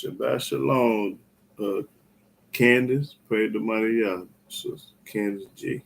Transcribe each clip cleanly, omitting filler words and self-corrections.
Shabbat Shalom, Candace. Pray the mighty Yah. Sister Candace G.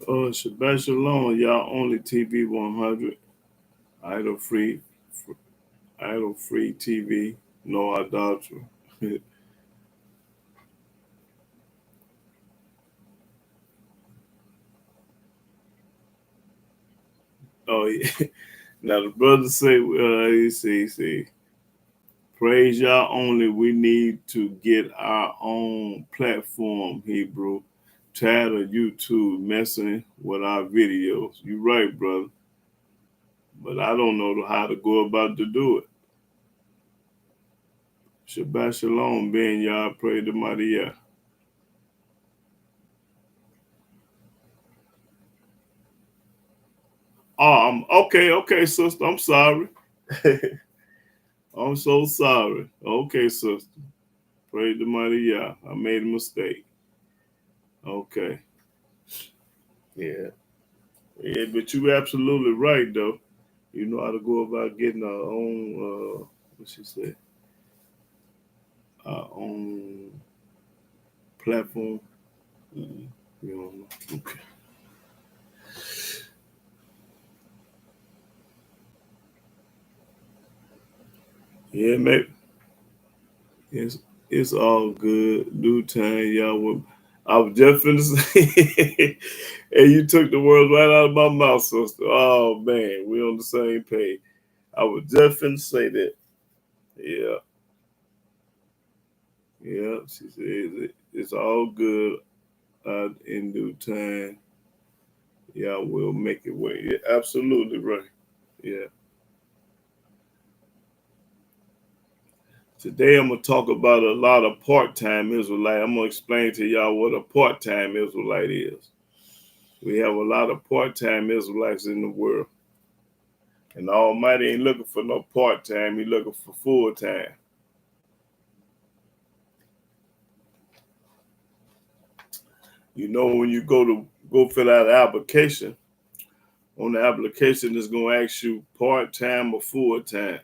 Shabbat Shalom, y'all only TV 100, idol free, idol free TV, no idolatry. Oh yeah. Now the brothers say, see, praise y'all only. We need to get our own platform, Hebrew. Tired of YouTube messing with our videos. You right, brother. But I don't know how to go about to do it. Shabbat Shalom, Ben Yah, pray the mighty Yah. Oh, okay, sister. I'm sorry. I'm so sorry. Okay, sister. Pray the mighty Yah. I made a mistake. Okay. Yeah. Yeah, but you absolutely right though. You know how to go about getting our own what she said, our own platform. Mm-hmm. You don't know. Okay. Yeah, maybe. Yes. It's all good. Due time, y'all. I was just finna say, and you took the words right out of my mouth, sister. Oh man, we on the same page. I was just finna say that. Yeah, yeah. She said it's all good in due time. Yeah, we'll make it work. Yeah, absolutely right. Yeah. Today I'm gonna talk about a lot of part-time Israelite. I'm gonna explain to y'all what a part-time Israelite is. We have a lot of part-time Israelites in the world. And the Almighty ain't looking for no part-time, He's looking for full-time. You know, when you go fill out an application, on the application it's gonna ask you part-time or full-time.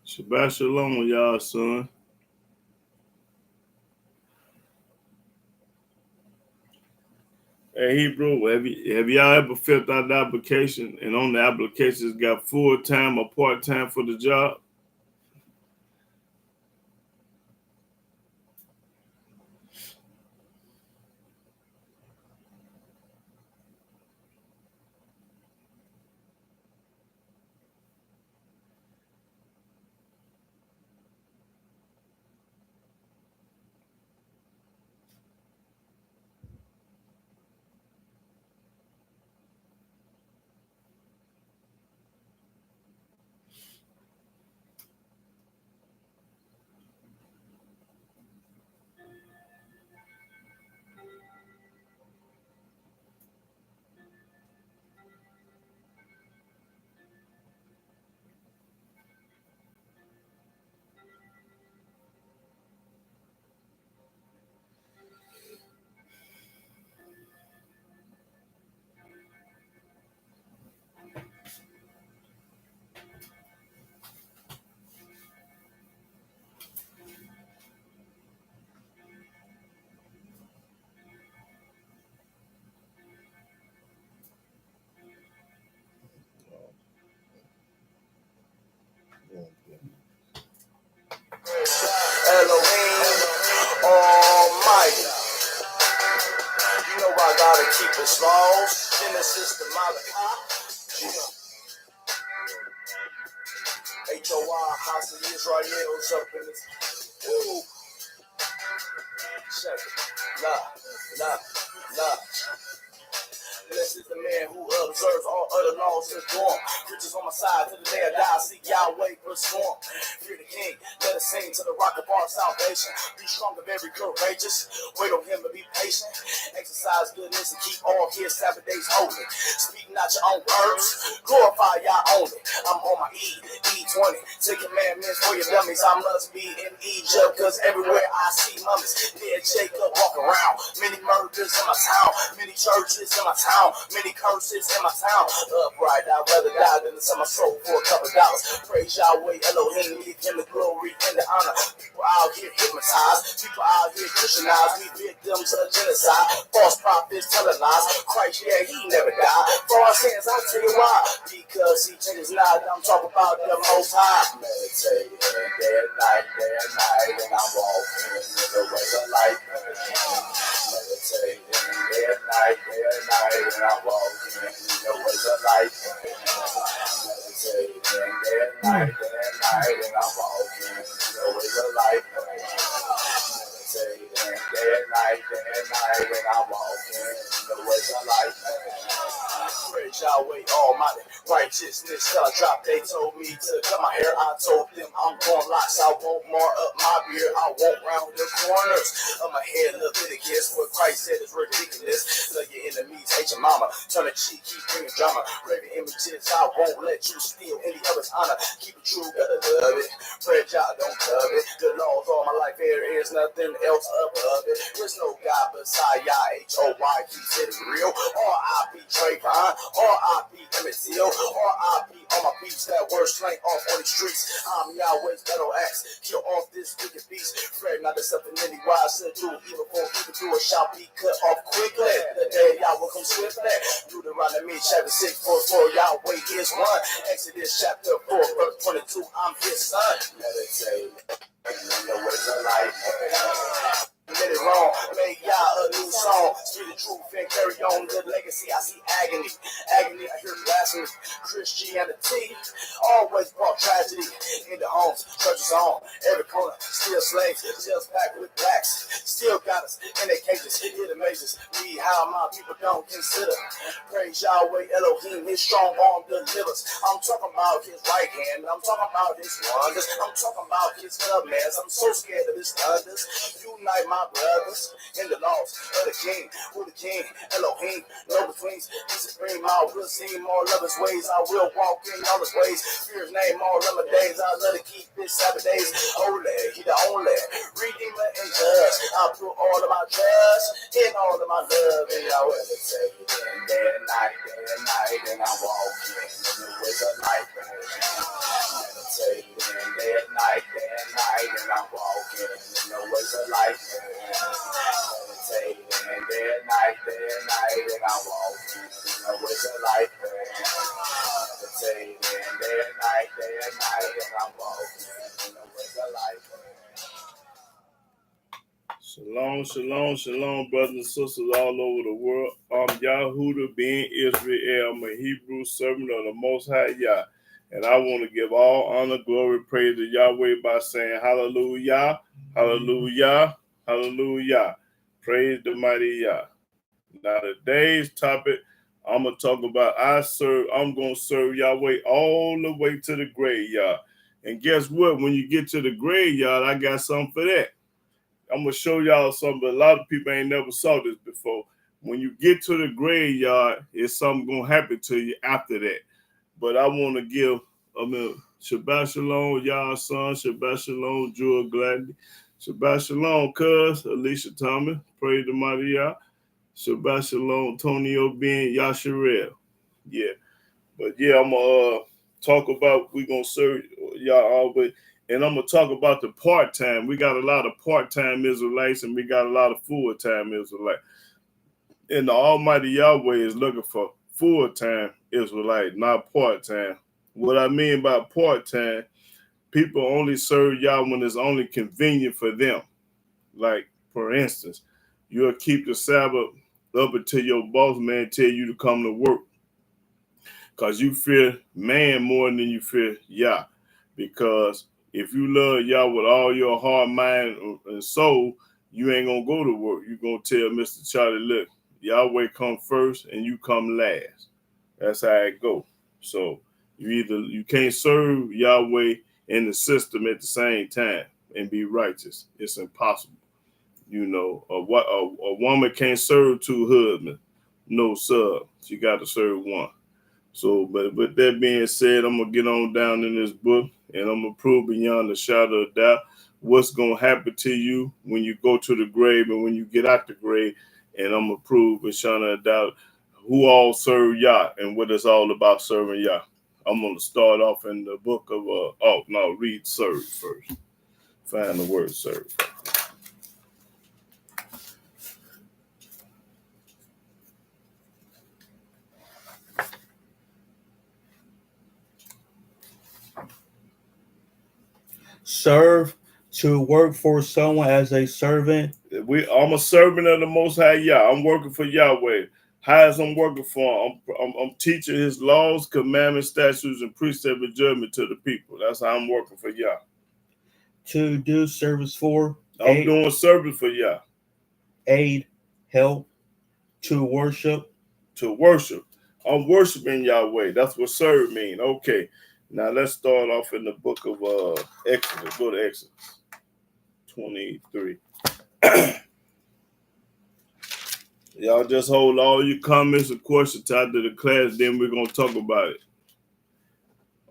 Shabbat shalom, y'all, son. Hey, Hebrew, have y'all ever filled out the application and on the application it's got full-time or part-time for the job? Elohim Almighty. You know I gotta keep it small. Genesis to Malachi. HOI, House of Israel's up in this. Ooh, check it. Nah. Blessed is the man who observes all other laws and born. Riches on my side to the day I die. See Yahweh perform. Fear the King, let us sing to the rock of our salvation. Be strong and very courageous. Wait on Him and be patient. Exercise goodness and keep all His Sabbath days holy. Speak not your own words. Glorify Yah only. I'm on my E20. Take commandments for your dummies. I must be in Egypt, cause everywhere I see mummies. Dead Jacob walk around. Many murders in my town. Many churches in my town. Many curses in my town. Upright, I'd rather die than to sell my soul for a couple dollars. Praise Yahweh, Elohim, give Him the glory and the honor. People out here hypnotized. People out here Christianized. We victims of genocide. False prophets telling lies. Christ, yeah, He never died. For our sins, I'll tell you why. Because He changes not. I'm talking about the Most High. Meditating day and night, and I'm walking in the way of life. Meditating day and night, and I'm walking in the ways of life. Meditating day and night, and I'm walking in the ways of life. Meditating day and night, and I'm walking in the ways of life. Praise Yahweh Almighty, righteousness till I dropped. They told me to cut my hair. I told them I'm going locks. I won't mar up my beard. I won't round the corners of my head. Leviticus, what Christ said is ridiculous. Love your enemies, hate your mama. Turn the cheek, keep bringing drama. Raven images, I won't let you steal any of his honor. Keep it true, gotta love it. Pray y'all don't love it. The laws all my life, there is nothing else above it. There's no God beside Yah, H-O-Y, keeps it real. R.I.P. Trayvon, R.I.P. Emmett Till, R.I.P. all my beats that were slain off on the streets. I'm Yahweh's battle axe, kill off this wicked beast. Fret not to something any wise to do, evil for evil doer shall be cut off quickly. The day Yahweh come swiftly. Deuteronomy chapter 6, 4, Yahweh is one. Exodus chapter 4, verse 22, I'm his son. Meditate, you know what it's like. Let it wrong, make y'all a new song. Speak the truth and carry on the legacy. I see agony, agony. I hear blasphemy. Christianity always brought tragedy in the homes, churches on every corner. Still slaves, jails packed with blacks. Still got us in their cages. It amazes me how my people don't consider. Praise Yahweh Elohim, His strong arm delivers. I'm talking about His right hand. I'm talking about His wonders. I'm talking about His commands. I'm so scared of His thunders. Unite my brothers in the laws of the King, who the King, Elohim, no betweens, He supreme. I will sing all of His ways. I will walk in all His ways. Fear His name all of my days. I love to keep His Sabbath days holy. He the only Redeemer and Judge. I put all of my trust in all of my love. And I will say day and night, and I'm walking in the ways of life. Meditate day and night, and I'm walking in the ways of life. Meditating day and night, and I'm walking in the ways of life. Meditating day and night, and I'm walking in the ways of life. Shalom, shalom, shalom, brothers and sisters all over the world. I'm Yahudah ben Israel. I'm a Hebrew servant of the Most High Yah. And I want to give all honor, glory, praise to Yahweh by saying hallelujah, hallelujah, hallelujah. Praise the mighty Yah. Now today's topic, I'm going to talk about I'm going to serve Yahweh all the way to the graveyard. And guess what? When you get to the graveyard, I got something for that. I'm going to show y'all something, but a lot of people ain't never saw this before. When you get to the graveyard, it's something going to happen to you after that. But I want to give Shabbat Shalom, y'all son, Shabbat Shalom, Jewel Gladney, Shabbat Shalom, cuz, Alicia Thomas, praise the mighty Yah, Shabbat Shalom, Tonio Ben, Yasharel. Yeah. But yeah, I'm going to talk about, we're going to serve y'all always. And I'm going to talk about the part-time. We got a lot of part-time Israelites and we got a lot of full-time Israelites. And the Almighty Yahweh is looking for full-time Israelite, not part-time. What I mean by part-time, people only serve Yah when it's only convenient for them. Like, for instance, you'll keep the Sabbath up until your boss man tell you to come to work. Because you fear man more than you fear Yah. Because if you love Yah with all your heart, mind, and soul, you ain't going to go to work. You're going to tell Mr. Charlie, look, Yahweh come first and you come last. That's how it go. So you can't serve Yahweh and the system at the same time and be righteous. It's impossible. You know, a woman can't serve two husbands. No, sir. She got to serve one. So, but with that being said, I'm going to get on down in this book and I'm going to prove beyond a shadow of doubt what's going to happen to you when you go to the grave and when you get out the grave. And I'm going to prove beyond a doubt who all serve Yah and what it's all about serving Yah. I'm going to start off in the book of, read serve first. Find the word serve. Serve, to work for someone as a servant. I'm a servant of the Most High Yah. I'm working for Yahweh. How is I'm working for him? I'm teaching His laws, commandments, statutes, and precepts and judgment to the people. That's how I'm working for Yah. To do service for. I'm doing service for Yah. Aid, help, to worship. To worship. I'm worshiping Yahweh. That's what serve mean. Okay. Now let's start off in the book of Exodus. Go to Exodus 23. Y'all just hold all your comments and questions out to the class, then we're gonna talk about it.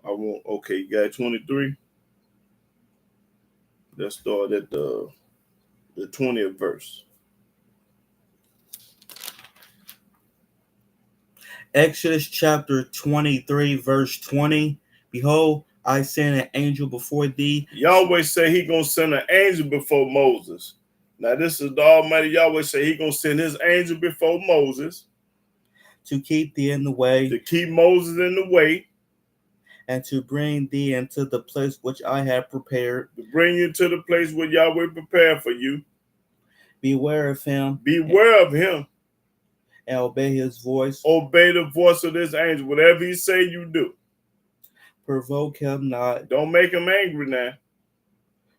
Okay, you got 23. Let's start at the 20th verse. Exodus chapter 23, verse 20. Behold, I send an angel before thee. Yahweh say he gonna send an angel before Moses. Now this is the Almighty Yahweh say he gonna send his angel before Moses to keep thee in the way, to keep Moses in the way, and to bring thee into the place which I have prepared. To bring you to the place where Yahweh prepared for you. Beware of him. Beware of him. And obey his voice. Obey the voice of this angel. Whatever he say, you do. Provoke him not. Don't make him angry now.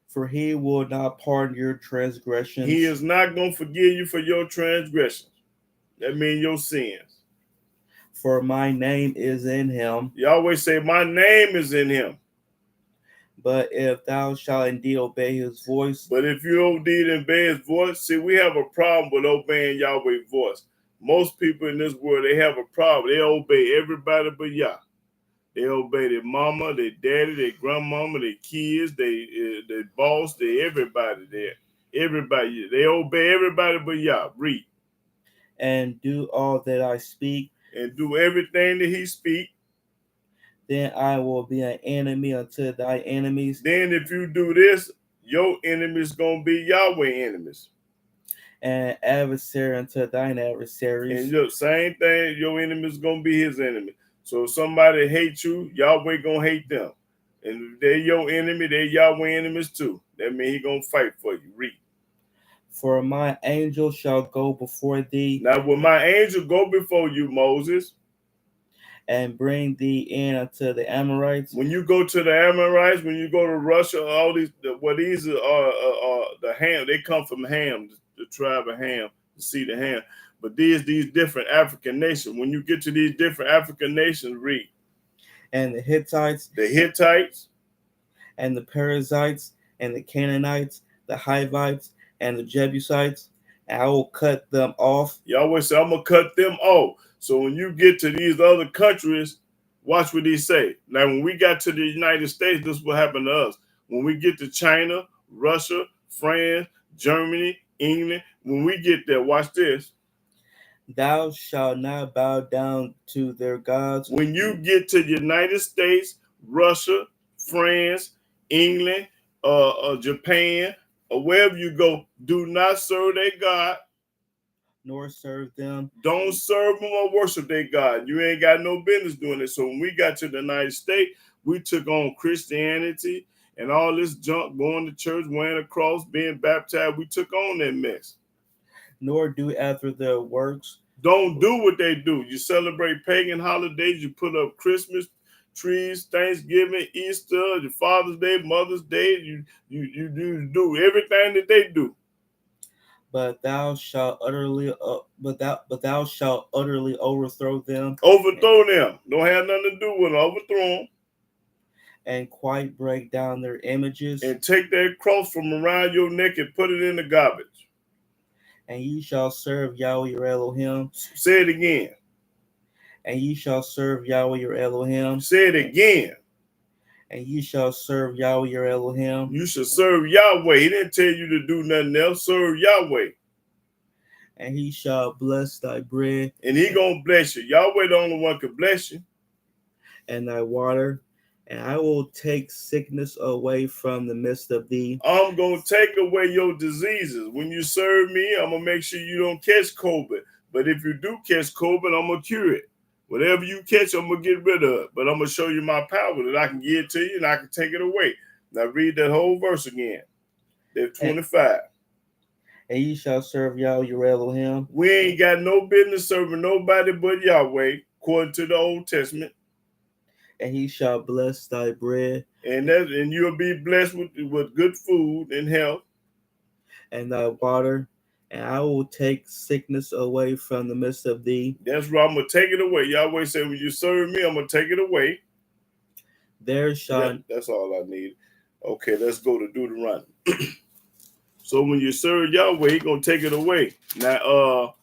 For he will not pardon your transgressions. He is not going to forgive you for your transgressions. That means your sins. For my name is in him. Yahweh say, my name is in him. But if thou shalt indeed obey his voice. But if you indeed obey his voice, see, we have a problem with obeying Yahweh's voice. Most people in this world, they have a problem. They obey everybody but Yah. They obey their mama, their daddy, their grandmama, their kids, their boss, everybody there. Everybody. They obey everybody but Yah. Read. And do all that I speak. And do everything that he speak. Then I will be an enemy unto thy enemies. Then if you do this, your enemies going to be Yahweh enemies. And adversary unto thine adversaries. And the same thing, your enemy is going to be his enemy. So if somebody hates you, Yahweh going to hate them. And if they're your enemy, they're Yahweh enemies too. That means he going to fight for you. Read. For my angel shall go before thee. Now will my angel go before you, Moses? And bring thee in unto the Amorites. When you go to the Amorites, when you go to Russia, all these, these are the Ham. They come from Ham, the tribe of Ham, the seed of Ham. But these different African nations. When you get to these different African nations, read. And the Hittites. The Hittites. And the Perizzites. And the Canaanites. The Hivites. And the Jebusites. And I will cut them off. Yahweh said, I'm going to cut them off. So when you get to these other countries, watch what he say. Now, when we got to the United States, this is what happened to us. When we get to China, Russia, France, Germany, England, when we get there, watch this. Thou shalt not bow down to their gods. When you get to the United States, Russia, France, England, Japan, or wherever you go, do not serve their God. Nor serve them. Don't serve them or worship their God. You ain't got no business doing it. So when we got to the United States, we took on Christianity and all this junk, going to church, wearing a cross, being baptized. We took on that mess. Nor do after their works. Don't do what they do. You celebrate pagan holidays. You put up Christmas trees, Thanksgiving, Easter, your Father's Day, Mother's Day. You do everything that they do. But thou shalt utterly, thou shalt utterly overthrow them. Overthrow them. Don't have nothing to do with them. Overthrow them. And quite break down their images. And take that cross from around your neck and put it in the garbage. And ye shall serve Yahweh your Elohim. Say it again. And ye shall serve Yahweh your Elohim. Say it again. And ye shall serve Yahweh your Elohim. You should serve Yahweh. He didn't tell you to do nothing else. Serve Yahweh. And he shall bless thy bread. And he gonna bless you. Yahweh the only one can bless you. And thy water. And I will take sickness away from the midst of thee. I'm gonna take away your diseases. When you serve me, I'm gonna make sure you don't catch COVID. But if you do catch COVID, I'm gonna cure it. Whatever you catch, I'm going to get rid of it. But I'm going to show you my power that I can give it to you and I can take it away. Now read that whole verse again. There's 25. And ye shall serve Yahweh your Elohim. We ain't got no business serving nobody but Yahweh, according to the Old Testament. And he shall bless thy bread. And you'll be blessed with good food and health. And thy water. and I will take sickness away from the midst of thee. That's right. I'm going to take it away. Yahweh said, when you serve me, I'm going to take it away. There shall That's all I need. Okay, let's go to Deuteronomy. So when you serve Yahweh, He's going to take it away. Now,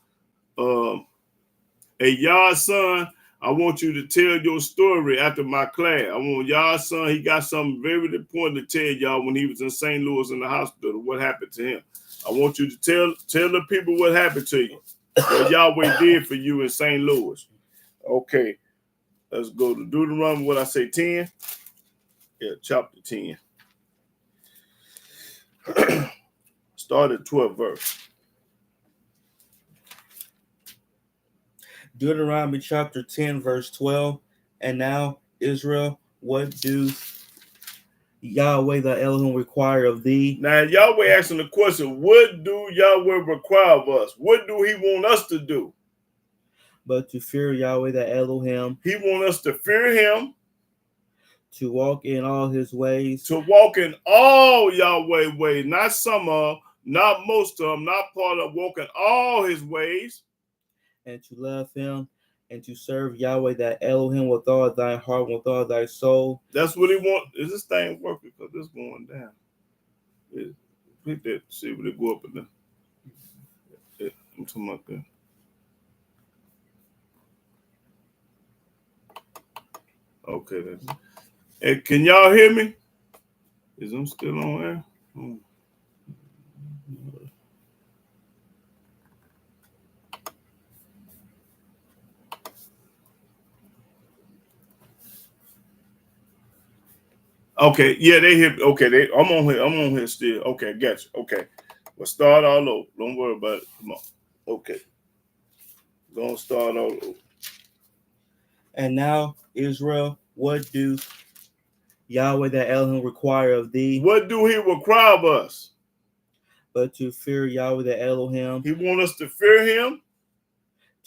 hey, Yah's son, I want you to tell your story after my class. I want Yah's son, he got something very important to tell y'all when he was in St. Louis in the hospital, what happened to him. I want you to tell the people what happened to you, what Yahweh did for you in St. Louis. Okay, let's go to Deuteronomy, what I say, 10? Yeah, chapter 10. Start at 12th verse. Deuteronomy chapter 10, verse 12. And now, Israel, what do Yahweh the Elohim require of thee? Now, Yahweh asking the question, what do Yahweh require of us? What do he want us to do? But to fear Yahweh the Elohim. He want us to fear him. To walk in all his ways. To walk in all Yahweh ways. Not some of them, not most of them, not part of walking all his ways. And to love him and to serve Yahweh that Elohim with all thy heart, with all thy soul. That's what he want. Is this thing working? Because it's going down. Hit that, see what it go up and down. I'm talking about that. Okay, that's it. Hey, can y'all hear me? Is I'm still on air? Okay, yeah, they hear. Okay, I'm on here still. Okay, gotcha. Okay, we'll start all over. Don't worry about it. Come on. Okay, gonna start all over. And now, Israel, what do Yahweh the Elohim require of thee? What do he require of us? But to fear Yahweh the Elohim. He want us to fear him.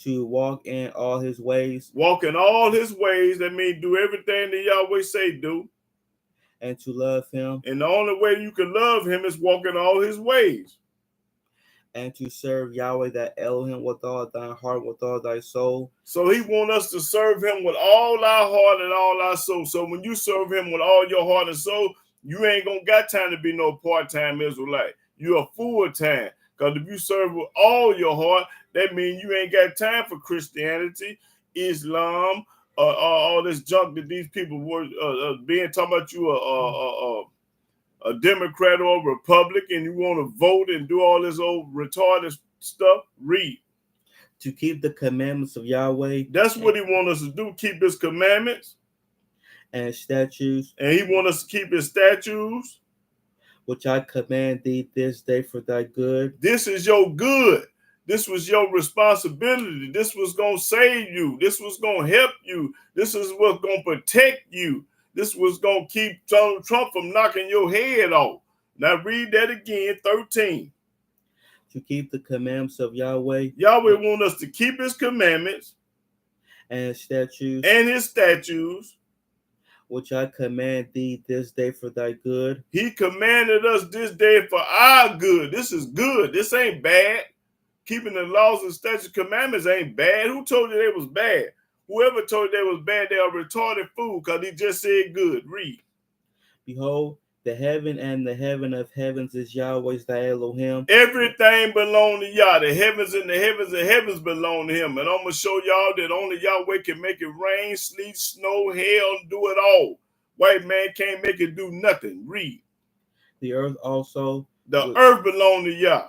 To walk in all his ways. Walk in all his ways. That means do everything that Yahweh say do. And to love him. And the only way you can love him is walking all his ways. And to serve Yahweh that Elohim with all thy heart, with all thy soul. So he want us to serve him with all our heart and all our soul. So when you serve him with all your heart and soul, you ain't gonna got time to be no part-time Israelite. You're full-time. Because if you serve with all your heart, that means you ain't got time for Christianity, Islam, all this junk that these people were being talking about you a Democrat or a Republican, you want to vote and do all this old retarded stuff, read. To keep the commandments of Yahweh. That's what he wants us to do, keep his commandments. And statutes. And he wants us to keep his statutes. Which I command thee this day for thy good. This is your good. This was your responsibility. This was going to save you. This was going to help you. This is what's going to protect you. This was going to keep Trump from knocking your head off. Now read that again, 13. To keep the commandments of Yahweh. Yahweh wants us to keep his commandments. And his statutes. And his statutes. Which I command thee this day for thy good. He commanded us this day for our good. This is good. This ain't bad. Keeping the laws and statutes commandments ain't bad. Who told you they was bad? Whoever told you they was bad, they are retarded fool, because he just said good. Read. Behold, the heaven and the heaven of heavens is Yahweh's thy Elohim. Everything belong to Yah. The heavens and the heavens belong to him. And I'm going to show y'all that only Yahweh can make it rain, sleet, snow, hail, and do it all. White man can't make it do nothing. Read. The earth also. The earth belong to Yah.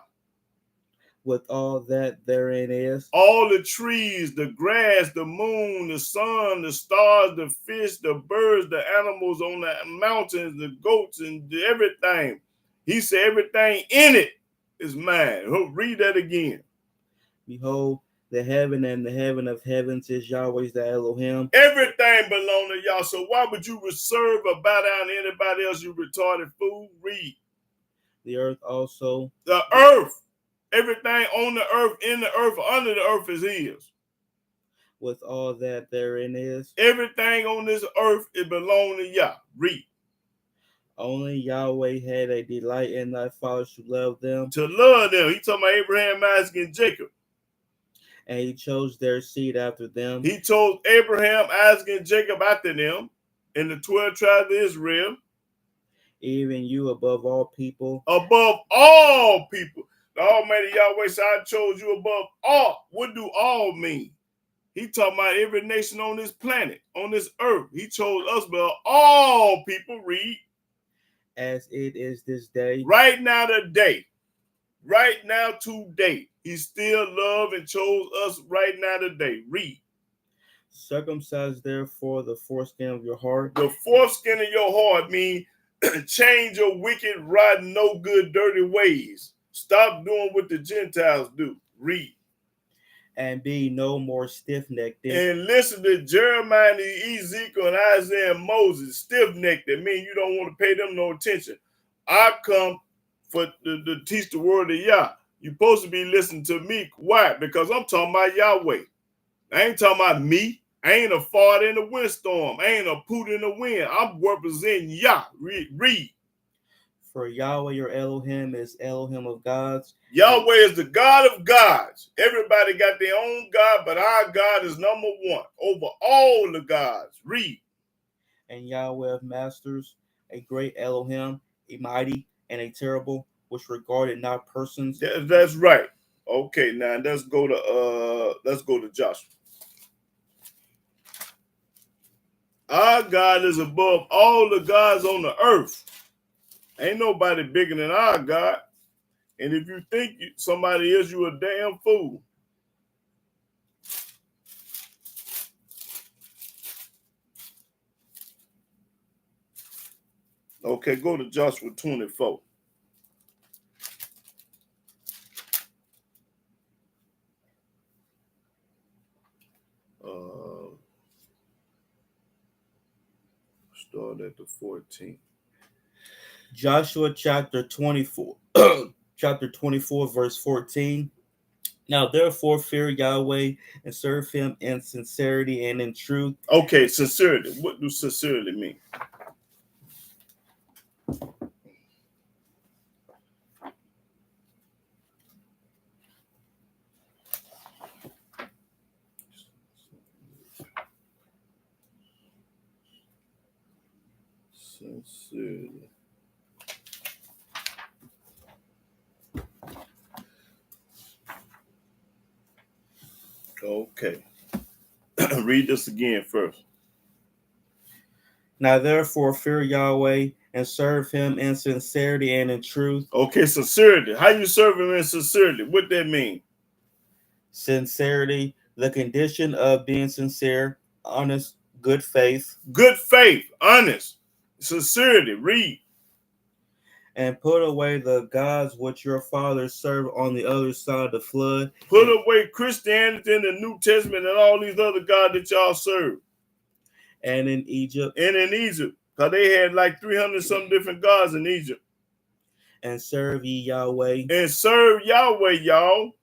With all that therein is. All the trees, the grass, the moon, the sun, the stars, the fish, the birds, the animals on the mountains, the goats, and everything. He said everything in it is mine. Read that again. Behold, the heaven and the heaven of heavens is Yahweh's the Elohim. Everything belong to y'all. So why would you reserve or bow down to anybody else, you retarded fool? Read. The earth also. The earth. Everything on the earth, in the earth, under the earth is his. With all that therein is. Everything on this earth, it belongs to Yah. Read. Only Yahweh had a delight in thy fathers to love them, To love them. He talking about Abraham, Isaac, and Jacob. and he chose their seed after them, He chose Abraham, Isaac, and Jacob after them in the 12 tribes of Israel. even you above all people. Above all people. The Almighty Yahweh said, I chose you above all. What do all mean? He talking about every nation on this planet, on this earth. He chose us above all people. Read. As it is this day, Right now today. Right now today. He still loved and chose us right now today. Read. circumcise therefore the foreskin of your heart, The foreskin of your heart means change your wicked, rotten, no good, dirty ways. Stop doing what the Gentiles do. Read. and be no more stiff-necked. And listen to Jeremiah, and Ezekiel, and Isaiah, and Moses. Stiff-necked. That means you don't want to pay them no attention. I come for to teach the word of Yah. You're supposed to be listening to me. Why? Because I'm talking about Yahweh. I ain't talking about me. I ain't a fart in the windstorm. I ain't a poot in the wind. I'm representing Yah. Read. For Yahweh your Elohim is Elohim of gods. Yahweh is the God of gods. Everybody got their own God, but our God is number one over all the gods. Read. And Yahweh of masters, a great Elohim, a mighty and a terrible, which regarded not persons. That's right. Okay, now let's go to Joshua. Our God is above all the gods on the earth. Ain't nobody bigger than our God. And if you think somebody is, you a damn fool. Okay, go to Joshua 24. Start at the 14th. Joshua chapter 24, chapter 24, verse 14. Now therefore fear Yahweh and serve him in sincerity and in truth. Okay, sincerity. What do sincerity mean? Sincerity. Okay. Read this again first. Now therefore fear Yahweh and serve him in sincerity and in truth. Okay, sincerity. How you serve him in sincerity? What that mean? Sincerity, the condition of being sincere, honest, good faith. Good faith, honest, sincerity. Read. And put away the gods which your fathers served on the other side of the flood. Put away Christianity in the New Testament and all these other gods that y'all serve. And in Egypt. And in Egypt. Because they had like 300 some different gods in Egypt. And serve ye Yahweh. And serve Yahweh, y'all.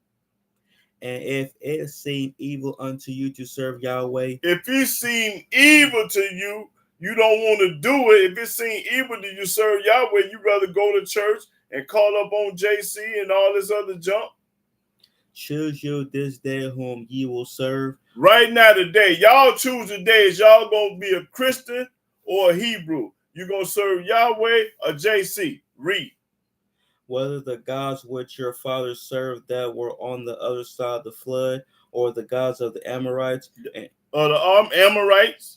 And if it seem evil unto you to serve Yahweh. If it seem evil to you, you don't want to do it. If it seem evil to you serve Yahweh, you rather go to church and call up on JC and all this other junk. Choose you this day whom ye will serve. Right now today, y'all choose today is y'all going to be a Christian or a Hebrew. You going to serve Yahweh or JC. Read. Whether the gods which your fathers served that were on the other side of the flood, or the gods of the Amorites, Or the Amorites,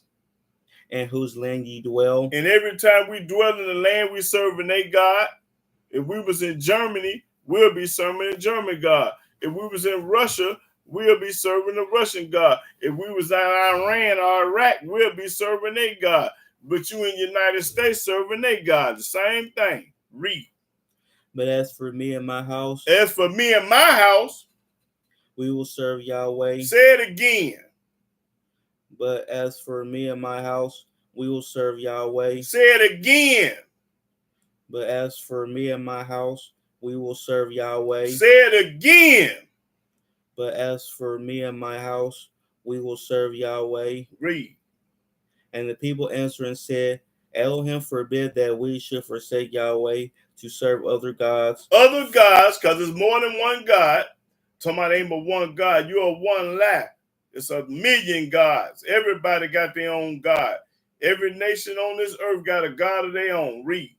in whose land ye dwell. And every time we dwell in the land, we serving a God. If we was in Germany, we'll be serving a German God. If we was in Russia, we'll be serving a Russian God. If we was in Iran or Iraq, we'll be serving a God. But you in the United States serving a God. The same thing. Read. But as for me and my house, we will serve Yahweh. Say it again. But as for me and my house, we will serve Yahweh. Say it again. But as for me and my house, we will serve Yahweh. Say it again. But as for me and my house, we will serve Yahweh. Read. And the people answered and said, Elohim forbid that we should forsake Yahweh to serve other gods. Other gods, because there's more than one God. Talking about ain't but one God. You are one lie. It's a million gods. Everybody got their own God. Every nation on this earth got a God of their own. Read.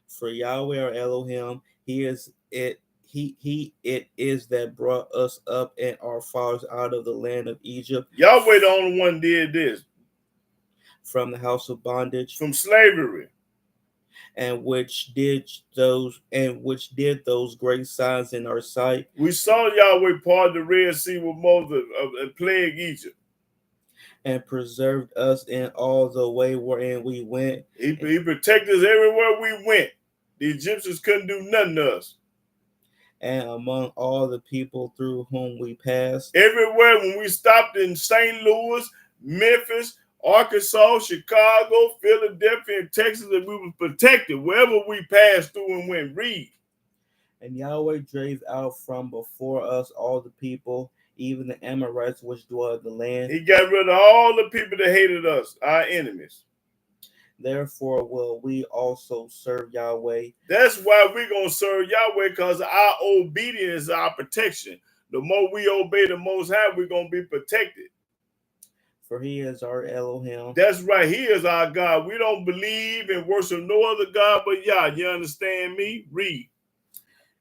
For Yahweh or Elohim, He is it. He it is that brought us up and our fathers out of the land of Egypt. Yahweh the only one did this. From the house of bondage. From slavery. And which did those great signs in our sight. We saw Yahweh part the Red Sea with Moses and plague Egypt. And preserved us in all the way wherein we went. He protected us everywhere we went. The Egyptians couldn't do nothing to us. And among all the people through whom we passed. Everywhere when we stopped in St. Louis, Memphis, Arkansas, Chicago, Philadelphia, and Texas, and we were protected wherever we passed through and went. Read. And Yahweh drave out from before us all the people, even the Amorites which dwell in the land. He got rid of all the people that hated us, our enemies. Therefore will we also serve Yahweh. That's why we're going to serve Yahweh, because our obedience is our protection. The more we obey the Most High, we're going to be protected. For He is our Elohim. That's right. He is our God. We don't believe and worship no other God but Yah. You understand me? Read.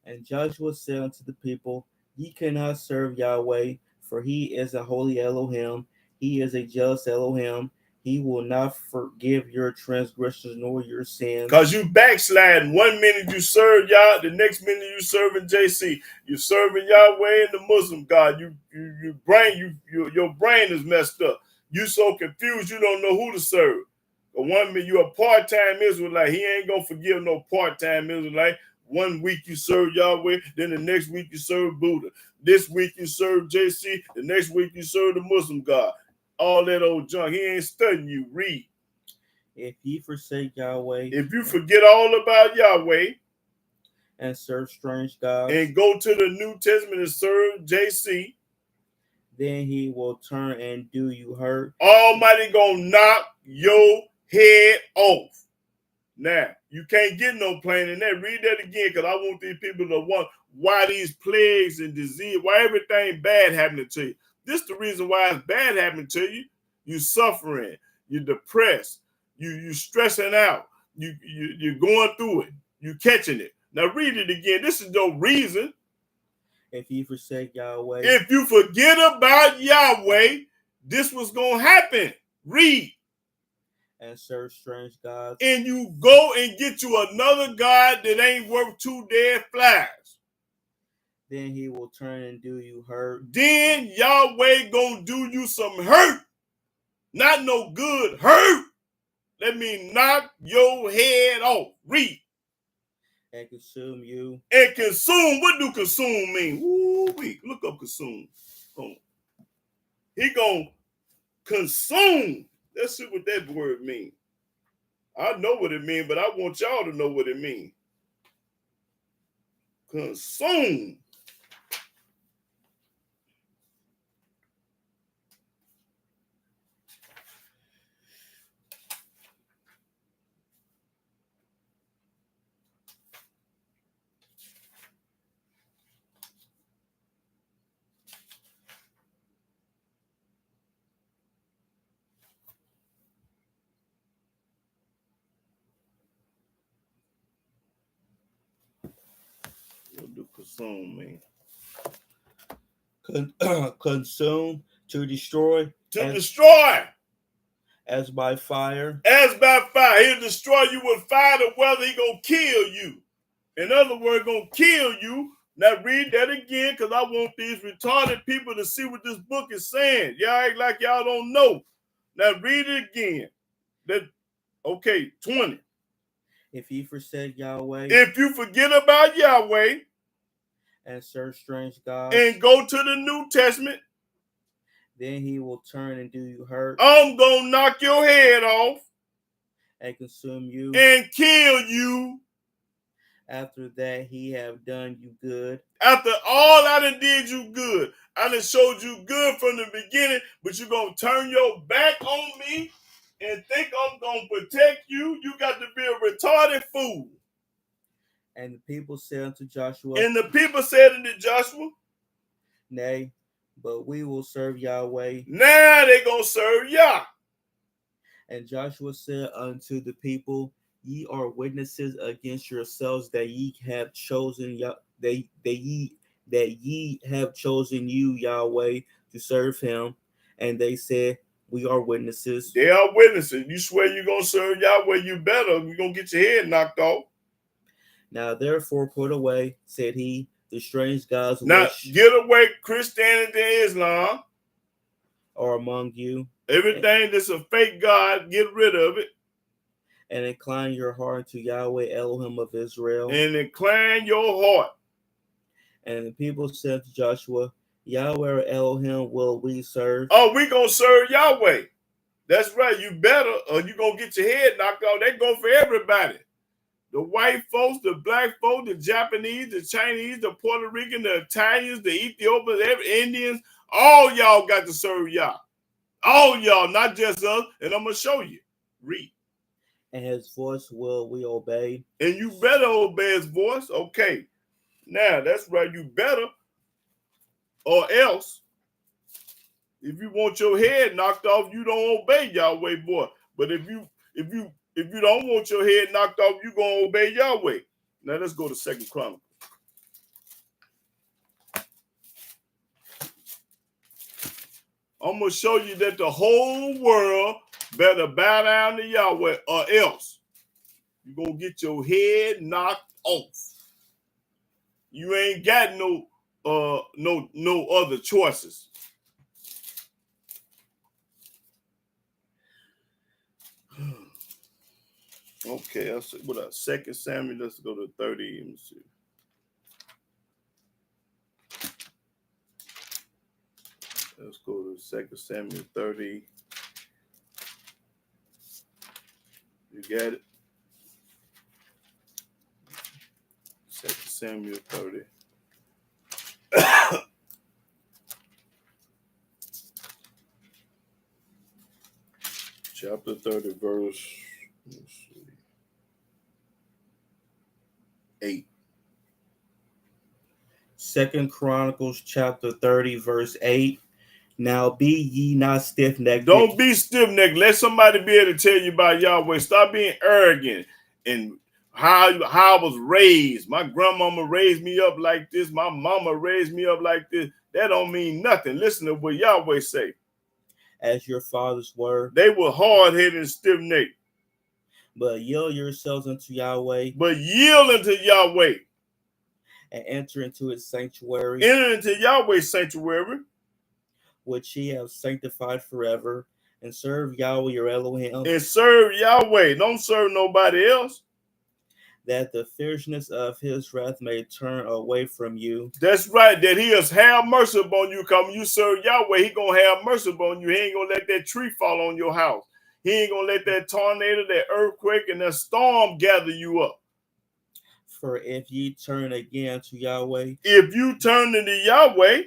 And Joshua said unto the people, Ye cannot serve Yahweh, for He is a holy Elohim. He is a jealous Elohim. He will not forgive your transgressions nor your sins. Because you backsliding. 1 minute you serve Yah, the next minute you serving JC. You're serving Yahweh and the Muslim God. Your brain is messed up. You so confused you don't know who to serve. But 1 minute you're a part-time Israelite. He ain't gonna forgive no part-time Israelite. 1 week you serve Yahweh, then the next week you serve Buddha. This week you serve JC, the next week you serve the Muslim God. All that old junk. He ain't studying you. Read. If ye forsake Yahweh, if you forget all about Yahweh and serve strange gods, and go to the New Testament and serve JC, then He will turn and do you hurt. Almighty gonna knock your head off. Now, you can't get no plain than that. Read that again, because I want these people to want why these plagues and disease, why everything bad happening to you. This is the reason why it's bad happening to you. You suffering, you're depressed, you stressing out, you're going through it, you catching it. Now read it again. This is no reason. If you forsake Yahweh, if you forget about Yahweh, this was gonna happen. Read. And serve strange gods, and you go and get you another God that ain't worth 2 dead flies, then He will turn and do you hurt. Then Yahweh gonna do you some hurt. Not no good hurt. Let me knock your head off. Read. And consume you. And consume. What do consume mean? Ooh-wee. Look up consume. Oh. He gonna consume. Let's see what that word means. I know what it means, but I want y'all to know what it means. Consume. What do consume mean? Consume, to destroy. To destroy. As by fire. As by fire. He'll destroy you with fire, to whether he gonna kill you. In other words, gonna kill you. Now read that again, because I want these retarded people to see what this book is saying. Y'all act like y'all don't know. Now read it again. Okay, 20. If ye forsake Yahweh, if you forget about Yahweh, and serve strange gods, and go to the New Testament, then He will turn and do you hurt. I'm gonna knock your head off and consume you, and kill you. After that He have done you good. After all I done did you good. I done showed you good from the beginning, but you're gonna turn your back on me. and think I'm going to protect you, you got to be a retarded fool. And the people said unto Joshua, And the people said unto Joshua, Nay, but we will serve Yahweh. now they're going to serve Yah. And Joshua said unto the people, Ye are witnesses against yourselves that ye have chosen that ye have chosen you, Yahweh, to serve him. And they said, We are witnesses. They are witnesses. You swear you're going to serve Yahweh, you better. You're going to get your head knocked off. Now therefore put away, said he, the strange gods Now which get away Christianity and Islam. are among you, Everything that's a fake God, get rid of it. and incline your heart to Yahweh Elohim of Israel. And incline your heart. And the people said to Joshua, Yahweh Elohim will we serve. Oh, we going to serve Yahweh. That's right. You better, or you going to get your head knocked off. They go for everybody. The white folks, the black folks, the Japanese, the Chinese, the Puerto Rican, the Italians, the Ethiopians, the Indians, all y'all got to serve Yah. All y'all, not just us. And I'm going to show you. Read. And his voice will we obey. And you better obey his voice. Okay. Now, that's right. You better, or else, if you want your head knocked off, you don't obey Yahweh, boy. But if you don't want your head knocked off, you're going to obey Yahweh. Now, let's go to 2 Chronicles. I'm going to show you that the whole world better bow down to Yahweh, or else you're going to get your head knocked off. You ain't got no other choices. Okay, I'll see. What else? 2 Samuel, let's go to 30. Let me see. Let's go to 2 Samuel 30. You got it? 2 Samuel 30. Chapter 30, verse 8. 2 Chronicles chapter 30, verse 8. Now be ye not stiff-necked. Don't be stiff-necked. Let somebody be able to tell you about Yahweh. Stop being arrogant and how I was raised. My grandmama raised me up like this. My mama raised me up like this. That don't mean nothing. Listen to what Yahweh say. As your fathers were. They were hard-headed and stiff-necked. But yield yourselves unto Yahweh. But yield unto Yahweh. And enter into his sanctuary. Enter into Yahweh's sanctuary. Which he have sanctified forever. And serve Yahweh your Elohim. And serve Yahweh. Don't serve nobody else. That the fierceness of his wrath may turn away from you. That's right. That he has have mercy upon you. Come, you serve Yahweh, he gonna have mercy upon you. He ain't gonna let that tree fall on your house. He ain't gonna let that tornado, that earthquake, and that storm gather you up. For if ye turn again to Yahweh, if you turn to Yahweh,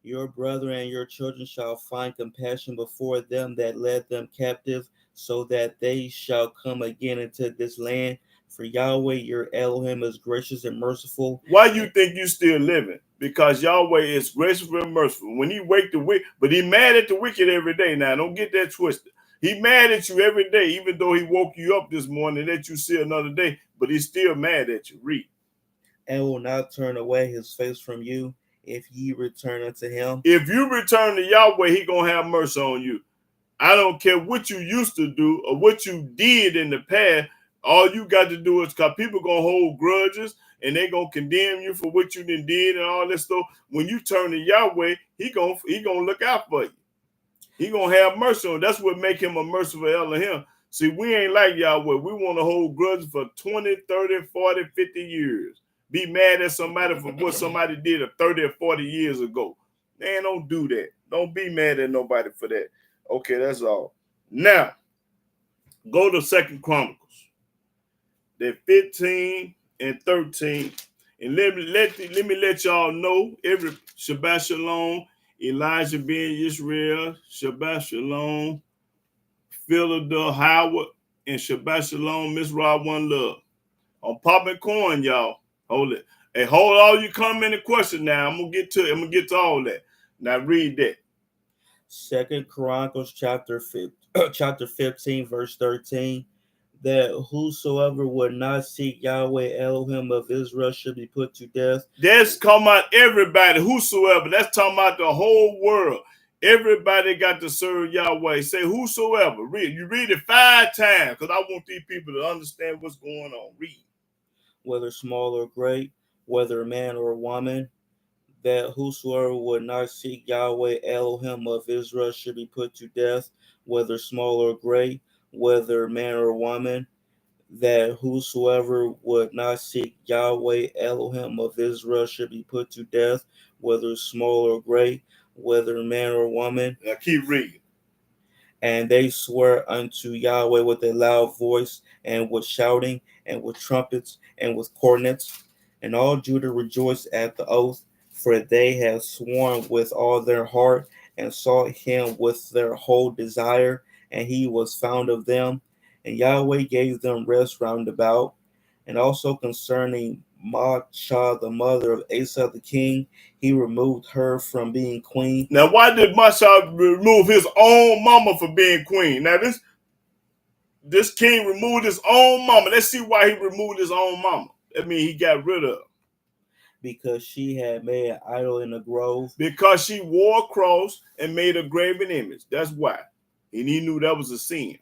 your brethren and your children shall find compassion before them that led them captive, so that they shall come again into this land. For Yahweh, your Elohim, is gracious and merciful. Why you think you still living? Because Yahweh is gracious and merciful. When he wake the wicked, but he mad at the wicked every day. Now, don't get that twisted. He mad at you every day, even though he woke you up this morning and let you see another day, but he's still mad at you. Read. And will not turn away his face from you if ye return unto him. If you return to Yahweh, he gonna have mercy on you. I don't care what you used to do or what you did in the past. All you got to do is, because people gonna hold grudges and they gonna condemn you for what you done did and all this stuff. When you turn to Yahweh, he gonna look out for you. He gonna have mercy on you. That's what make him a merciful Elohim. See, we ain't like Yahweh. We want to hold grudges for 20, 30, 40, 50 years. Be mad at somebody for what somebody did 30 or 40 years ago. Man, don't do that. Don't be mad at nobody for that. Okay, that's all. Now, go to 2 Chronicles. They're 15 and 13. And let me let y'all know, every Shabbat Shalom, Elijah being Israel, Shabbat Shalom, Philadelphia, Howard, and Shabbat Shalom, Miss Rob One Love. I'm popping corn, y'all. Hold it. Hey, hold all you comment and question now. I'm gonna get to all that. Now read that. 2 Chronicles chapter 15, verse 13. That whosoever would not seek Yahweh Elohim of Israel should be put to death. That's talking about everybody, whosoever. That's talking about the whole world. Everybody got to serve Yahweh. Say whosoever. Read. You read it 5 times because I want these people to understand what's going on. Read. Whether small or great, whether man or woman, that whosoever would not seek Yahweh Elohim of Israel should be put to death, whether small or great, whether man or woman, that whosoever would not seek Yahweh Elohim of Israel should be put to death, whether small or great, whether man or woman. Now keep reading. And they swear unto Yahweh with a loud voice, and with shouting, and with trumpets, and with cornets. And all Judah rejoiced at the oath, for they had sworn with all their heart, and sought him with their whole desire, and he was found of them. And Yahweh gave them rest round about. And also concerning Maachah, the mother of Asa the king, he removed her from being queen. Now, why did Maachah remove his own mama from being queen? Now, this king removed his own mama. Let's see why he removed his own mama. That means he got rid of her. Because she had made an idol in a grove. Because she wore a cross and made a graven image. That's why. And he knew that was a sin.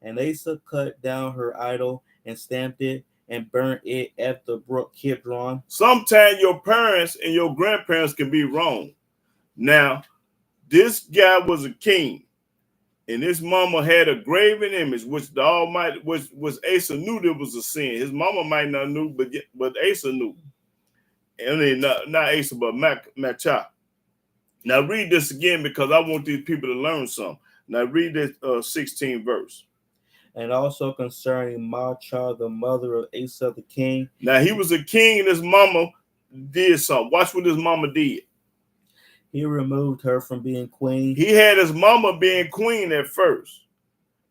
And Asa cut down her idol and stamped it and burnt it at the brook Kidron. Sometimes your parents and your grandparents can be wrong. Now, this guy was a king, and his mama had a graven image, which the Almighty, was Asa knew there was a sin. His mama might not knew, but Asa knew. And then not Asa, but Maachah. Now read this again because I want these people to learn something. Now read this 16th verse. And also concerning Maachah, the mother of Asa the king. Now he was a king and his mama did something. Watch what his mama did. He removed her from being queen. He had his mama being queen at first,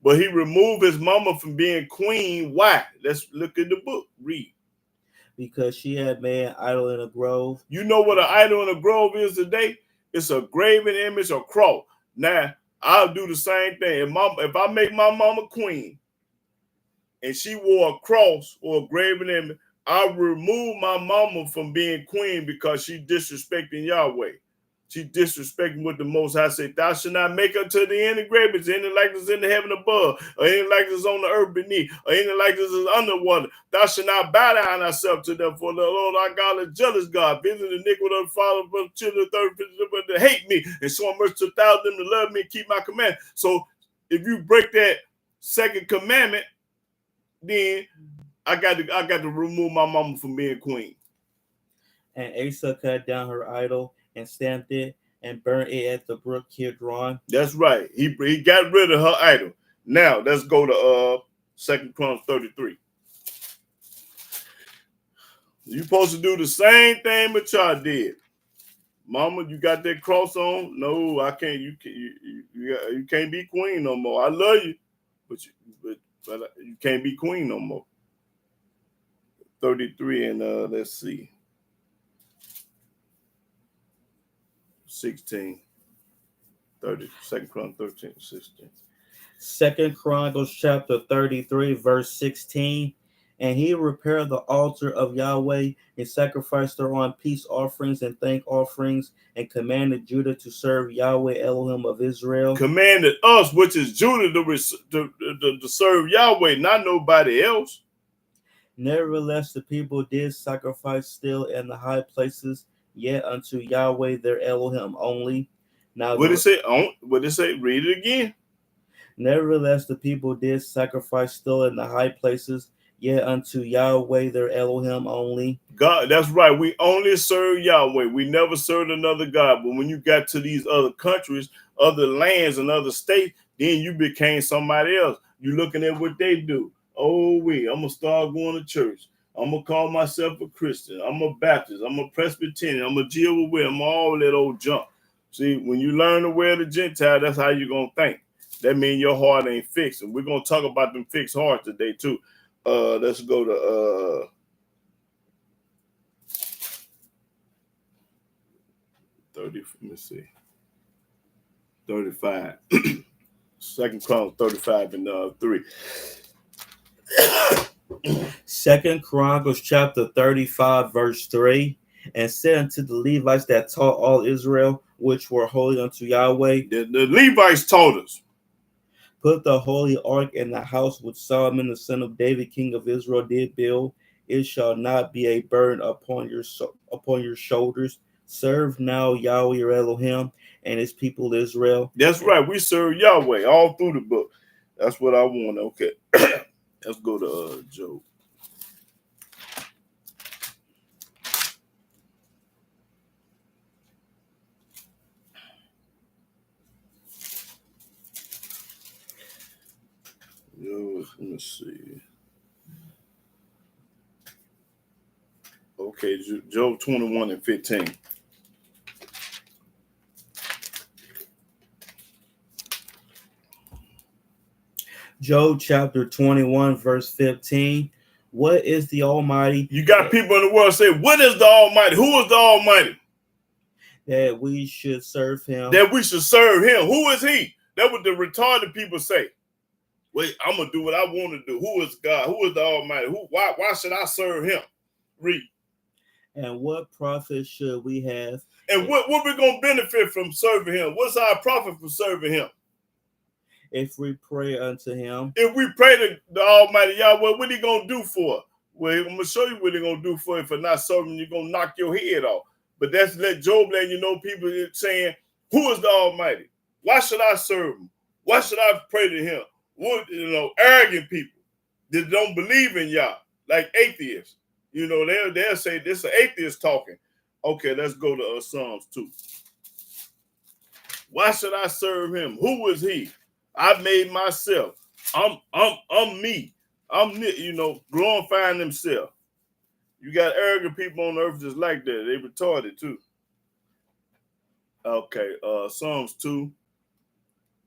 but he removed his mama from being queen. Why? Let's look at the book. Read. Because she had made an idol in a grove. You know what an idol in a grove is today? It's a graven image or cross. Now, I'll do the same thing. If I make my mama queen and she wore a cross or a graven image, I'll remove my mama from being queen because she disrespecting Yahweh. She disrespecting what the Most High said. Thou shalt not make unto the any graves, any likeness in the heaven above, or any likeness on the earth beneath, or any likeness is underwater. Thou shalt not bow down thyself to them, for the Lord our God is jealous God, visiting the iniquity of the father, but children of the third, but to hate me, and show mercy to 1,000 them to love me and keep my command. So if you break that second commandment, then I got to remove my mama from being queen. And Asa cut down her idol and stamped it and burnt it at the brook Kidron. That's right. He got rid of her idol. Now let's go to 2 Chronicles 33. You supposed to do the same thing Maachah did. Mama, you got that cross on? No, I can't. You can't be queen no more. I love you, but you can't be queen no more. 33 and let's see. 16, 30, 2 Chronicles 13, 16. 2 Chronicles chapter 33, verse 16. And he repaired the altar of Yahweh and sacrificed thereon peace offerings and thank offerings, and commanded Judah to serve Yahweh Elohim of Israel. Commanded us, which is Judah, to serve Yahweh, not nobody else. Nevertheless, the people did sacrifice still in the high places, yet unto Yahweh their Elohim only. Now, what did it say? What did it say? Read it again. Nevertheless, the people did sacrifice still in the high places, yet unto Yahweh their Elohim only. God, that's right. We only serve Yahweh. We never served another God. But when you got to these other countries, other lands, and other states, then you became somebody else. You looking at what they do. Oh, I'm going to start going to church. I'm going to call myself a Christian. I'm a Baptist. I'm a Presbyterian. I'm a Jehovah's Witness. I'm all that old junk. See, when you learn the way of the Gentile, that's how you're going to think. that means your heart ain't fixed. And we're gonna talk about them fixed hearts today too. Let's go to 30. Let me see. 35. Second Chronicles 35 and 3. Second Chronicles chapter 35, verse 3. And said unto the Levites that taught all Israel, which were holy unto Yahweh, The Levites taught us. put the holy ark in the house which Solomon the son of David, king of Israel, did build. It shall not be a burden upon your shoulders. Serve now Yahweh your Elohim and his people Israel. That's right. We serve Yahweh all through the book. That's what I want. Okay. Let's go to Job. Let me see. Okay, Job 21 and 15. Job chapter 21, verse 15. What is the Almighty? You got people in the world say, what is the Almighty? Who is the Almighty? That we should serve him. That we should serve him. Who is he? That's what the retarded people say. Wait, I'm going to do what I want to do. Who is God? Who is the Almighty? Why should I serve him? Read. And what profit should we have? And what we're going to benefit from serving him? What's our profit from serving him? If we pray unto him. If we pray to the Almighty Yahweh, what he going to do for us? Well, I'm going to show you what he's going to do for you. For not serving, you're going to knock your head off. But that's Job letting you know, people saying, who is the Almighty? Why should I serve him? Why should I pray to him? What, arrogant people that don't believe in Yah, like atheists. They'll say this is an atheist talking. Okay, let's go to Psalms 2. Why should I serve him? Who is he? I made myself. I'm me. I'm glorifying himself. You got arrogant people on earth just like that. They retarded too. Okay, Psalms 2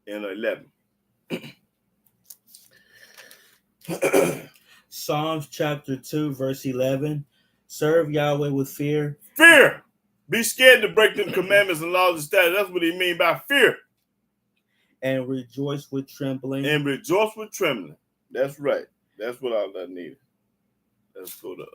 and 11. Psalms chapter 2, verse 11. Serve Yahweh with fear. Fear. Be scared to break them commandments and laws and statutes. That's what he mean by fear. And rejoice with trembling. And rejoice with trembling. That's right. That's what I needed. Let's go to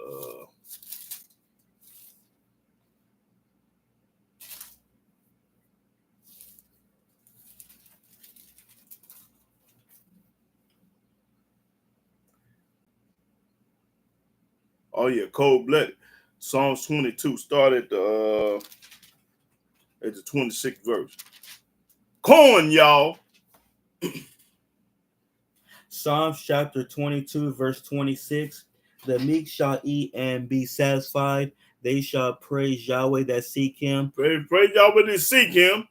oh yeah, cold-blooded. Psalms 22. Start at the 26th verse. Corn, y'all. Psalms chapter 22, verse 26. The meek shall eat and be satisfied. They shall praise Yahweh that seek him. Praise Yahweh that seek him.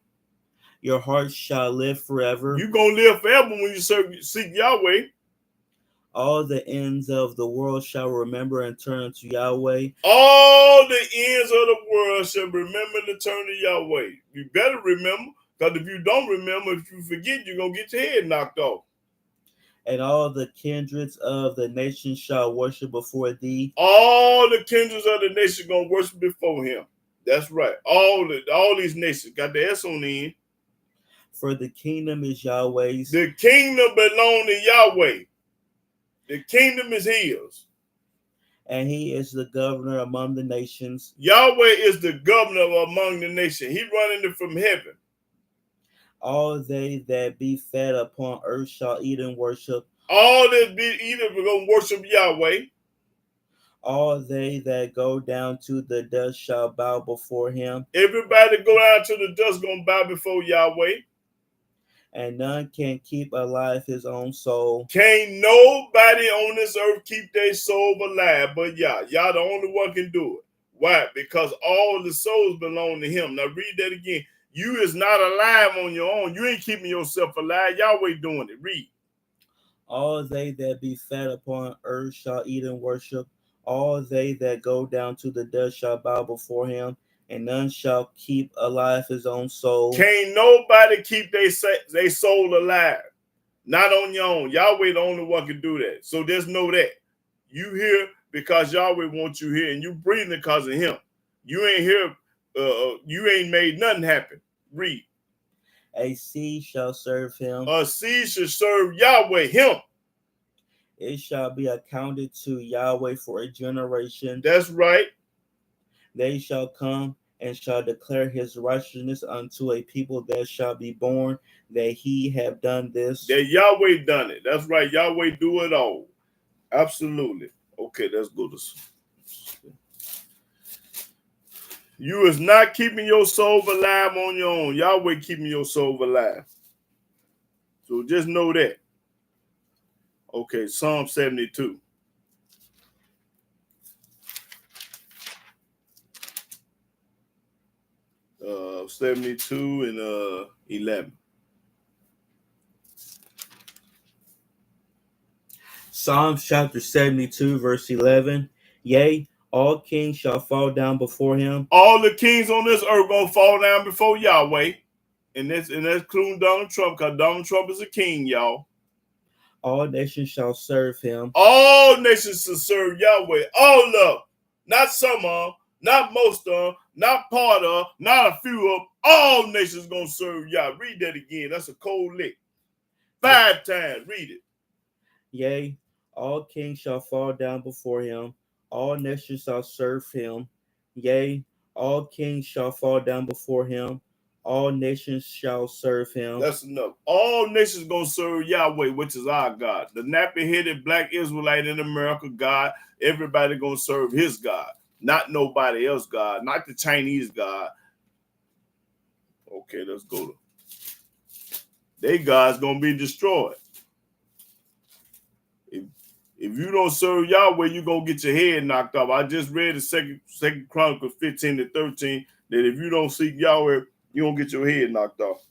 Your heart shall live forever. You're going to live forever when you seek Yahweh. All the ends of the world shall remember and turn unto Yahweh. All the ends of the world shall remember to turn to Yahweh. You better remember, because if you don't remember, if you forget, you're going to get your head knocked off. And all the kindreds of the nations shall worship before thee. All the kindreds of the nations going to worship before him. That's right. All these nations got the S on the end. For the kingdom is Yahweh's. The kingdom belongs to Yahweh. The kingdom is his. And he is the governor among the nations. Yahweh is the governor among the nations. He running it from heaven. All they that be fed upon earth shall eat and worship. All that be eating, we're going to worship Yahweh. All they that go down to the dust shall bow before him. Everybody that go down to the dust going to bow before Yahweh. And none can keep alive his own soul. Can't nobody on this earth keep their soul alive but Yah. Yah the only one can do it. Why? Because all the souls belong to him. Now read that again. You is not alive on your own. You ain't keeping yourself alive. Yahweh doing it. Read. All they that be fed upon earth shall eat and worship. All they that go down to the dust shall bow before him. And none shall keep alive his own soul. Can't nobody keep their soul alive. Not on your own. Yahweh the only one can do that. So just know that. You here because Yahweh wants you here, and you breathing because of him. You ain't here, you ain't made nothing happen. Read. A seed shall serve him. A seed should serve Yahweh, him. It shall be accounted to Yahweh for a generation. That's right. They shall come and shall declare his righteousness unto a people that shall be born, that he have done this. That Yahweh done it. That's right. Yahweh do it all. Absolutely. Okay, let's go to. You is not keeping your soul alive on your own. Yahweh keeping your soul alive. So just know that. Okay, Psalm 72. Uh, 72 and 11. Psalms chapter 72, verse 11. Yea, all kings shall fall down before him. All the kings on this earth gonna fall down before Yahweh. And that's including Donald Trump, because Donald Trump is a king, y'all. All nations shall serve him. All nations shall serve Yahweh. All of them. Not some of them, not most of them, not part of, not a few of them. All nations gonna serve Yah. Read that again. That's a cold lick. 5 times. Read it. Yea, all kings shall fall down before him. All nations shall serve him. Yea, all kings shall fall down before him. All nations shall serve him. That's enough. All nations gonna serve Yahweh, which is our God. The nappy-headed black Israelite in America, God. Everybody gonna serve his God, not nobody else God, not the Chinese God. Okay, let's go to. They God's gonna be destroyed. If you don't serve Yahweh, you're gonna get your head knocked off. I just read the second Chronicles 15 to 13 that if you don't seek Yahweh, you're gonna get your head knocked off.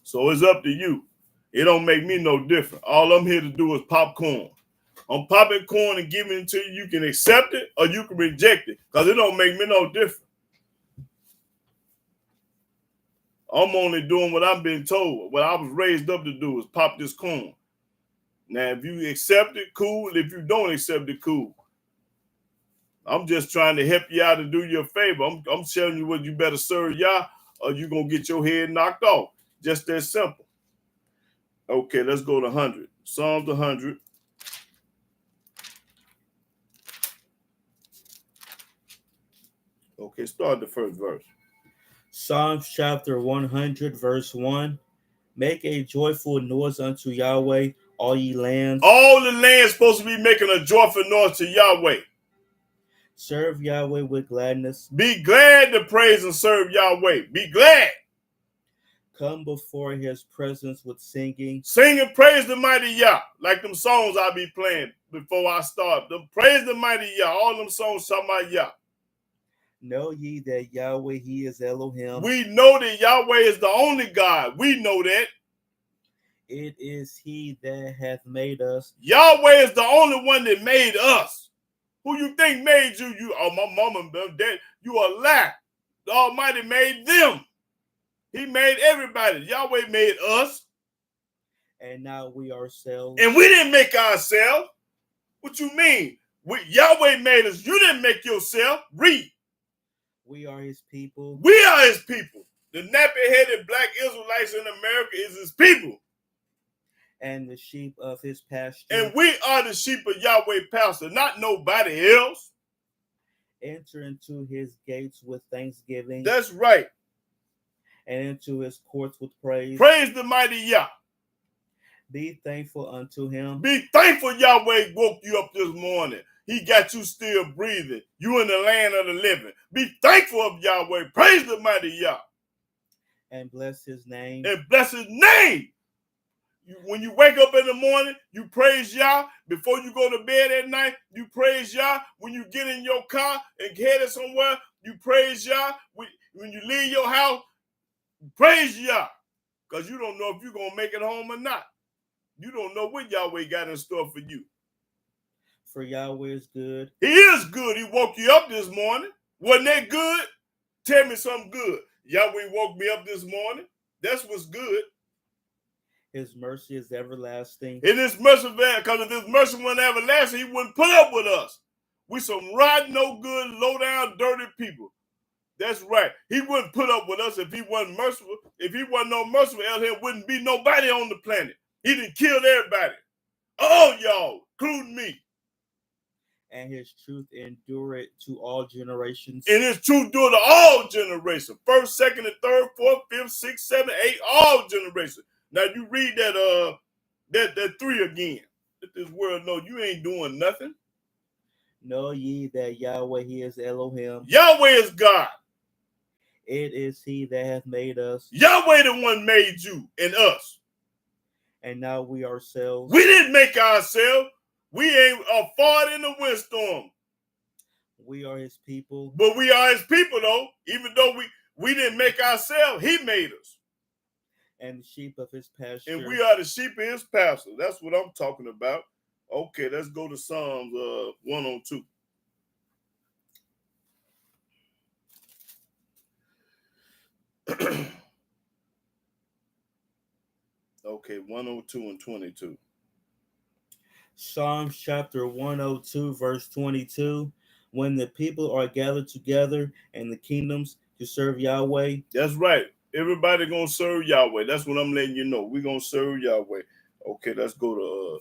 So it's up to you. It don't make me no different. All I'm here to do is pop corn. I'm popping corn and giving it to you. You can accept it or you can reject it, because it don't make me no different. I'm only doing what I've been told. What I was raised up to do is pop this corn. Now, if you accept it, cool. If you don't accept it, cool. I'm just trying to help you out and do you a favor. I'm telling you what you better serve Yah, or you're going to get your head knocked off. Just that simple. Okay, let's go to 100. Psalms 100. Okay, start the first verse. Psalms chapter 100, verse 1. Make a joyful noise unto Yahweh, all ye lands. All the land's supposed to be making a joyful noise to Yahweh. Serve Yahweh with gladness. Be glad to praise and serve Yahweh. Be glad. Come before his presence with singing. Sing and praise the mighty Yah, like them songs I be playing before I start. Praise the mighty Yah. All them songs talking about Yah. Know ye that Yahweh, he is Elohim. We know that Yahweh is the only God. We know that. It is he that hath made us. Yahweh is the only one that made us. Who you think made you? You, oh, my mama and dad, you a lie. The Almighty made them. He made everybody. Yahweh made us. And now we ourselves. And we didn't make ourselves. What you mean? Yahweh made us. You didn't make yourself. Read. We are his people. We are his people. The nappy-headed black Israelites in America is his people. And the sheep of his pasture. And we are the sheep of Yahweh pasture, not nobody else. Enter into his gates with thanksgiving. That's right. And into his courts with praise. Praise the mighty Yah. Be thankful unto him. Be thankful Yahweh woke you up this morning. He got you still breathing. You in the land of the living. Be thankful of Yahweh. Praise the mighty Yah. And bless his name. And bless his name. When you wake up in the morning, you praise Yah. Before you go to bed at night, you praise Yah. When you get in your car and headed somewhere, you praise Yah. When you leave your house, praise Yah. Because you don't know if you're going to make it home or not. You don't know what Yahweh got in store for you. For Yahweh is good. He is good. He woke you up this morning. Wasn't that good? Tell me something good. Yahweh woke me up this morning. That's what's good. His mercy is everlasting. It is mercy, because if this mercy wasn't everlasting, he wouldn't put up with us. We some rotten, no good, low down, dirty people. That's right. He wouldn't put up with us if he wasn't merciful. If he wasn't no merciful, there wouldn't be nobody on the planet. He done killed everybody. All y'all, including me. And his truth endureth to all generations. And his truth endureth to all generations. First, second, and third, fourth, fifth, sixth, seventh, eighth, all generations. Now you read that 3 again. Let this world know you ain't doing nothing. Know ye that Yahweh, he is Elohim. Yahweh is God. It is he that hath made us. Yahweh the one made you and us. And now we ourselves. We didn't make ourselves. We ain't a fart in the windstorm. We are his people. But we are his people, though. Even though we didn't make ourselves, he made us. And the sheep of his pasture. And we are the sheep of his pasture. That's what I'm talking about. Okay, let's go to Psalms 102. Okay, 102 and 22. Psalms chapter 102, verse 22. When the people are gathered together in the kingdoms to serve Yahweh. That's right. Everybody gonna serve Yahweh. That's what I'm letting you know. We're gonna serve Yahweh. Okay, let's go to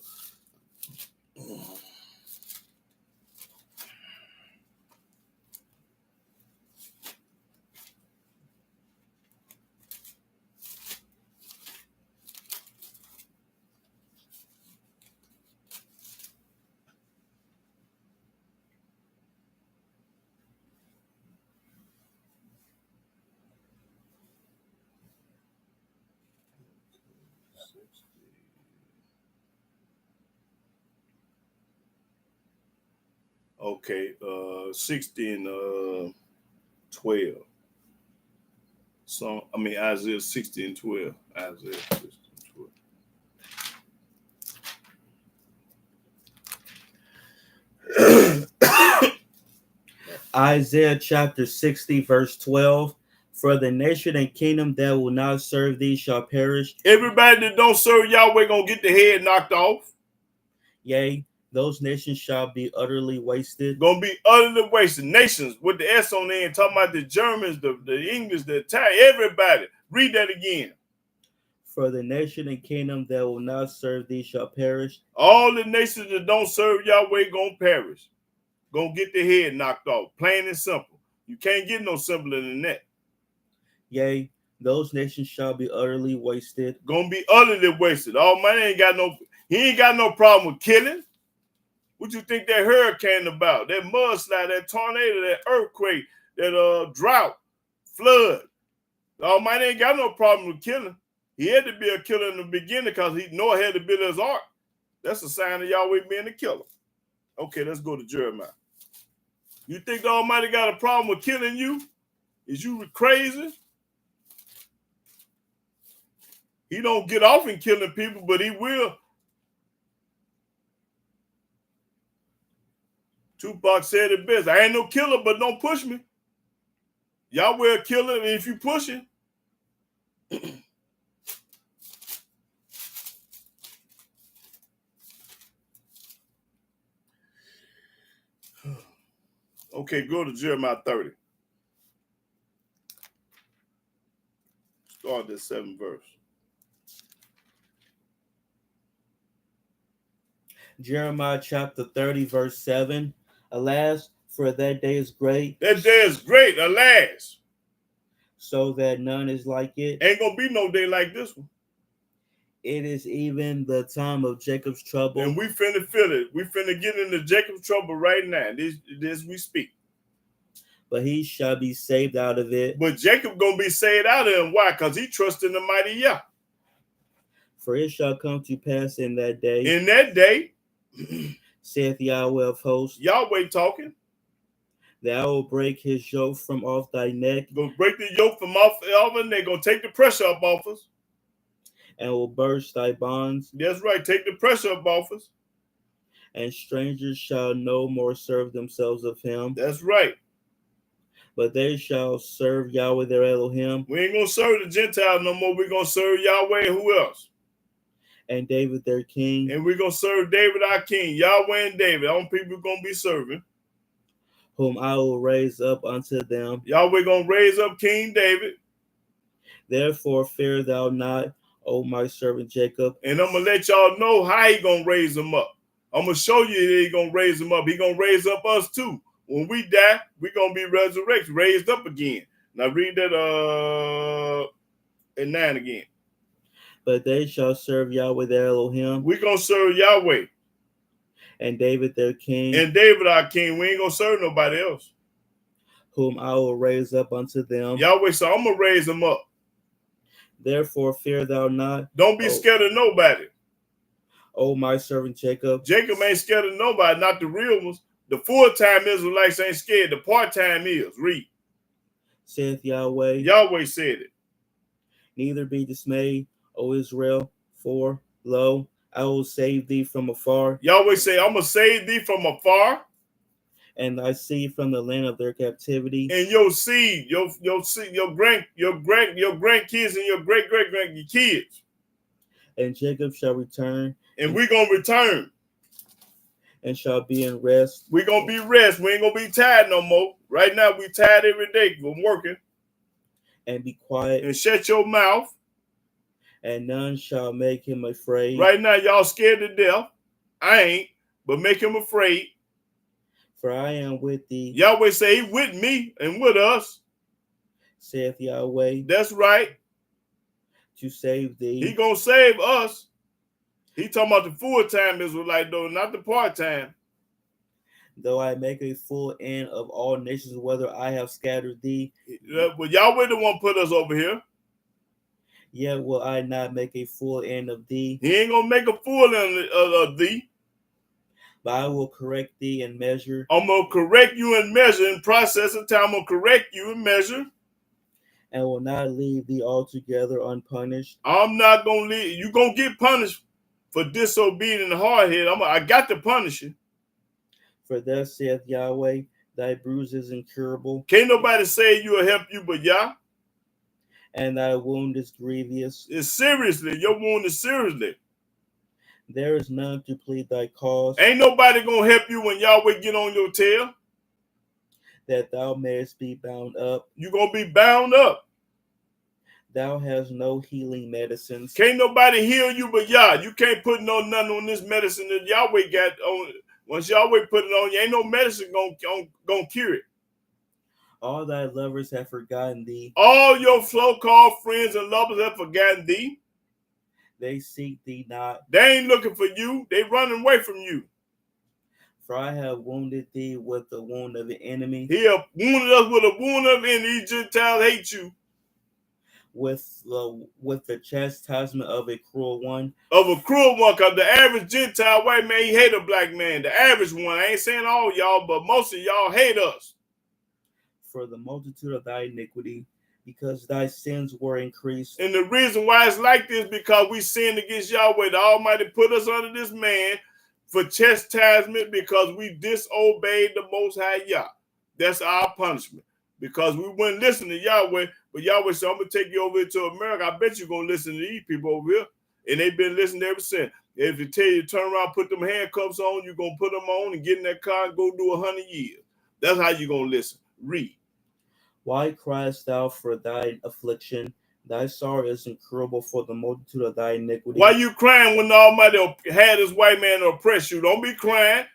okay, 60 and 12. So Isaiah 60 and 12. Isaiah 60 and 12. Isaiah chapter 60, verse 12. For the nation and kingdom that will not serve thee shall perish. Everybody that don't serve Yahweh gonna get the head knocked off. Yea, those nations shall be utterly wasted. Gonna be utterly wasted. Nations with the S on the end, talking about the Germans, the English, the Italian, everybody. Read that again. For the nation and kingdom that will not serve thee shall perish. All the nations that don't serve Yahweh gonna perish. Gonna get their head knocked off. Plain and simple. You can't get no simpler than that. Yea, those nations shall be utterly wasted. Gonna be utterly wasted. Almighty he ain't got no problem with killing. What you think that hurricane about? That mudslide, that tornado, that earthquake, that drought, flood. Almighty ain't got no problem with killing. He had to be a killer in the beginning because Noah had to build his ark. That's a sign of Yahweh being a killer. Okay, let's go to Jeremiah. You think the Almighty got a problem with killing you? Is you crazy? He don't get off in killing people, but he will. Tupac said it best. I ain't no killer, but don't push me. Yahweh a killer, and if you push it. Okay, go to Jeremiah 30. Start this 7th verse. Jeremiah chapter 30, verse 7. Alas, for that day is great. That day is great, alas. So that none is like it. Ain't gonna be no day like this one. It is even the time of Jacob's trouble. And we finna feel it. We finna get into Jacob's trouble right now. This we speak. But he shall be saved out of it. But Jacob gonna be saved out of it. Why? Because he trusts in the mighty Yah. For it shall come to pass in that day. In that day, saith Yahweh of hosts. Yahweh talking. That I will break his yoke from off thy neck. Gonna break the yoke from off and they're gonna take the pressure up off us. And will burst thy bonds. That's right, take the pressure up off us. And strangers shall no more serve themselves of him. That's right. But they shall serve Yahweh their Elohim. We ain't gonna serve the Gentiles no more. We're gonna serve Yahweh. Who else? and David their king, And we're going to serve David our king, Yahweh and David. All people we're going to be serving. whom I will raise up unto them. Yahweh going to raise up King David. Therefore fear thou not, O my servant Jacob. And I'm going to let y'all know how he going to raise him up. I'm going to show you that he going to raise him up. He going to raise up us too. When we die, we're going to be resurrected, raised up again. Now read that at 9 again. But they shall serve Yahweh their Elohim. We're going to serve Yahweh. And David their king. And David our king. We ain't going to serve nobody else. Whom I will raise up unto them. Yahweh said, I'm going to raise them up. Therefore fear thou not. Don't be scared of nobody. O my servant Jacob. Jacob ain't scared of nobody, not the real ones. The full-time Israelites ain't scared. The part-time is. Read. Saith Yahweh. Yahweh said it. Neither be dismayed, O Israel, for, lo, I will save thee from afar. Yahweh say, I'm going to save thee from afar. And thy seed from the land of their captivity. And your seed, your seed, your grandkids and your great-great-grand kids. And Jacob shall return. And we're going to return. And shall be in rest. We're going to be rest. We ain't going to be tired no more. Right now, we tired every day from working. And be quiet. And shut your mouth. And none shall make him afraid. Right now, y'all scared to death. I ain't, but make him afraid. For I am with thee. Yahweh say he with me and with us. Saith Yahweh. That's right. To save thee. He gonna save us. He talking about the full-time Israelite though, not the part-time. Though I make a full end of all nations, whether I have scattered thee. But Yahweh the one put us over here. Yet will I not make a full end of thee. He ain't gonna make a fool of thee. But I will correct thee in measure. I'm gonna correct you in measure. In process of time, I'm gonna correct you in measure. And will not leave thee altogether unpunished. I'm not gonna leave. You gonna get punished for disobedient and hard-headed. I got to punish you. For thus saith Yahweh, thy bruise is incurable. Can't nobody say you will help you but Yah. And thy wound is grievous. It's seriously. Your wound is seriously. There is none to plead thy cause. Ain't nobody gonna help you when Yahweh get on your tail. That thou mayest be bound up. You gonna be bound up. Thou hast no healing medicines. Can't nobody heal you but Yah. You can't put nothing on this medicine that Yahweh got on. Once Yahweh put it on you, ain't no medicine gonna cure it. All thy lovers have forgotten thee. All your so-called friends and lovers have forgotten thee. They seek thee not. They ain't looking for you. They running away from you. For I have wounded thee with the wound of the enemy. He have wounded us with a wound of the enemy. These Gentiles hate you. With the chastisement of a cruel one. Of a cruel one, because the average Gentile white man, he hate a black man. The average one. I ain't saying all y'all, but most of y'all hate us. For the multitude of thy iniquity, because thy sins were increased. And the reason why it's like this, because we sinned against Yahweh. The Almighty put us under this man for chastisement because we disobeyed the Most High Yah. That's our punishment. Because we wouldn't listen to Yahweh, but Yahweh said, I'm going to take you over to America. I bet you're going to listen to these people over here. And they've been listening ever since. If they tell you to turn around, put them handcuffs on, you're going to put them on and get in that car and go do 100 years. That's how you're going to listen. Read. Why criest thou for thy affliction? Thy sorrow is incurable for the multitude of thy iniquity. Why you crying when the Almighty had this white man to oppress you? Don't be crying.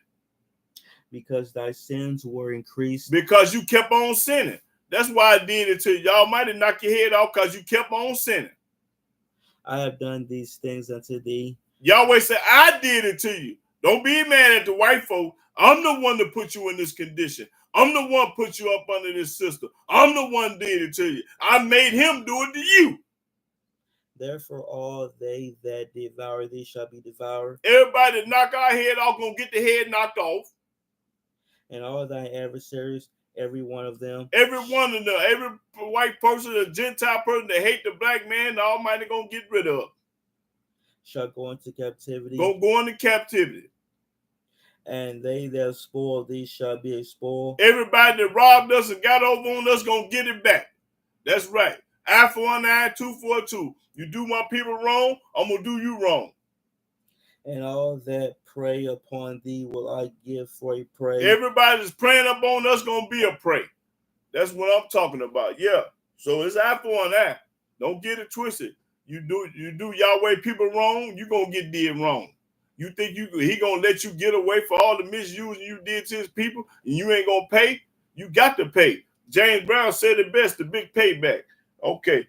Because thy sins were increased. Because you kept on sinning. That's why I did it to you. Y'all might have knocked your head off because you kept on sinning. I have done these things unto thee. Yahweh said, I did it to you. Don't be mad at the white folk. I'm the one that put you in this condition. I'm the one put you up under this system. I'm the one did it to you. I made him do it to you. Therefore all they that devour thee shall be devoured. Everybody that knock our head off gonna get the head knocked off. And all thy adversaries, every one of them. Every one of them, every white person, a Gentile person that hate the black man, the Almighty gonna get rid of. Shall go into captivity. Go into captivity. And they that spoil thee shall be a spoil. Everybody that robbed us and got over on us gonna get it back. That's right. Eye for an eye, tooth for a tooth. You do my people wrong, I'm gonna do you wrong. And all that prey upon thee will I give for a prey. Everybody that's praying up on us gonna be a prey. That's what I'm talking about. Yeah. So it's eye for an eye. Don't get it twisted. You do Yahweh people wrong, you gonna get did wrong. You think he gonna let you get away for all the misusing you did to his people and you ain't gonna pay? You got to pay. James Brown said it best, the big payback. Okay.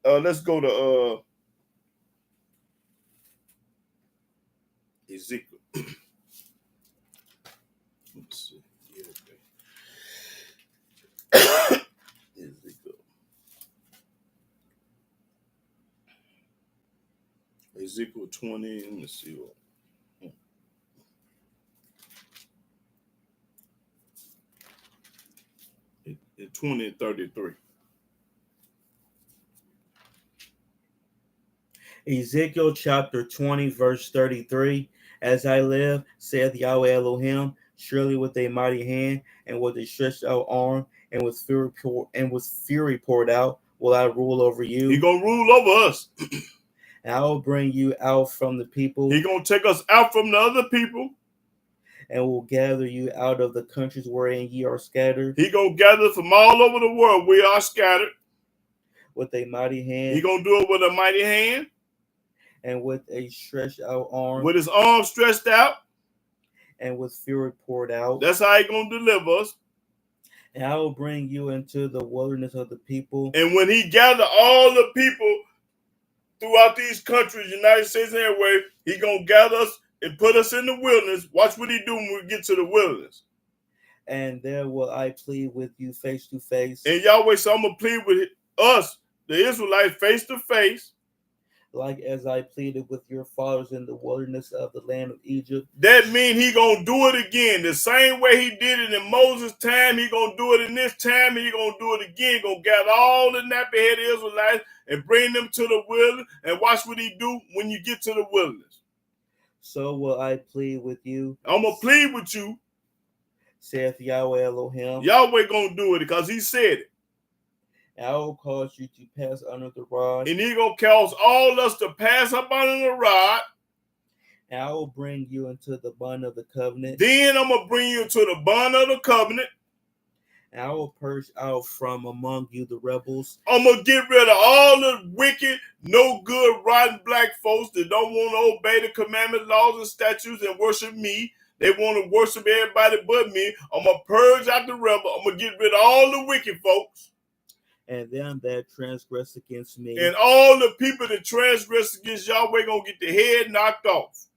Let's go to Ezekiel. Let's see. Ezekiel 20. Let me see what. 20 and 33. Ezekiel chapter 20, verse 33. As I live, saith Yahweh Elohim, surely with a mighty hand and with a stretched out arm and with fury poured out will I rule over you. He gonna rule over us. And I will bring you out from the people. He gonna take us out from the other people. And will gather you out of the countries wherein ye are scattered. He gonna gather us from all over the world. We are scattered. With a mighty hand. He gonna do it with a mighty hand. And with a stretched out arm. With his arm stretched out. And with fury poured out. That's how he gonna deliver us. And I will bring you into the wilderness of the people. And when he gather all the people throughout these countries, United States and everywhere, he gonna gather us and put us in the wilderness. Watch what he do when we get to the wilderness. And there will I plead with you face to face. And Yahweh said, I'm gonna plead with us, the Israelites, face to face. Like as I pleaded with your fathers in the wilderness of the land of Egypt. That means he gonna do it again. The same way he did it in Moses' time, he gonna do it in this time, and he gonna do it again. He gonna gather all the nappy-headed Israelites and bring them to the wilderness, and watch what he do when you get to the wilderness. So will I plead with you. I'm gonna plead with you, saith Yahweh Elohim. Yahweh gonna do it because he said it. And I will cause you to pass under the rod. And he gonna cause all us to pass up under the rod. And I will bring you into the bond of the covenant. Then I'm gonna bring you into the bond of the covenant. And I will purge out from among you the rebels. I'm gonna get rid of all the wicked, no good, rotten black folks that don't want to obey the commandment, laws, and statutes and worship me. They want to worship everybody but me. I'm gonna purge out the rebel. I'm gonna get rid of all the wicked folks. And them that transgress against me. And all the people that transgress against Yahweh gonna get the head knocked off.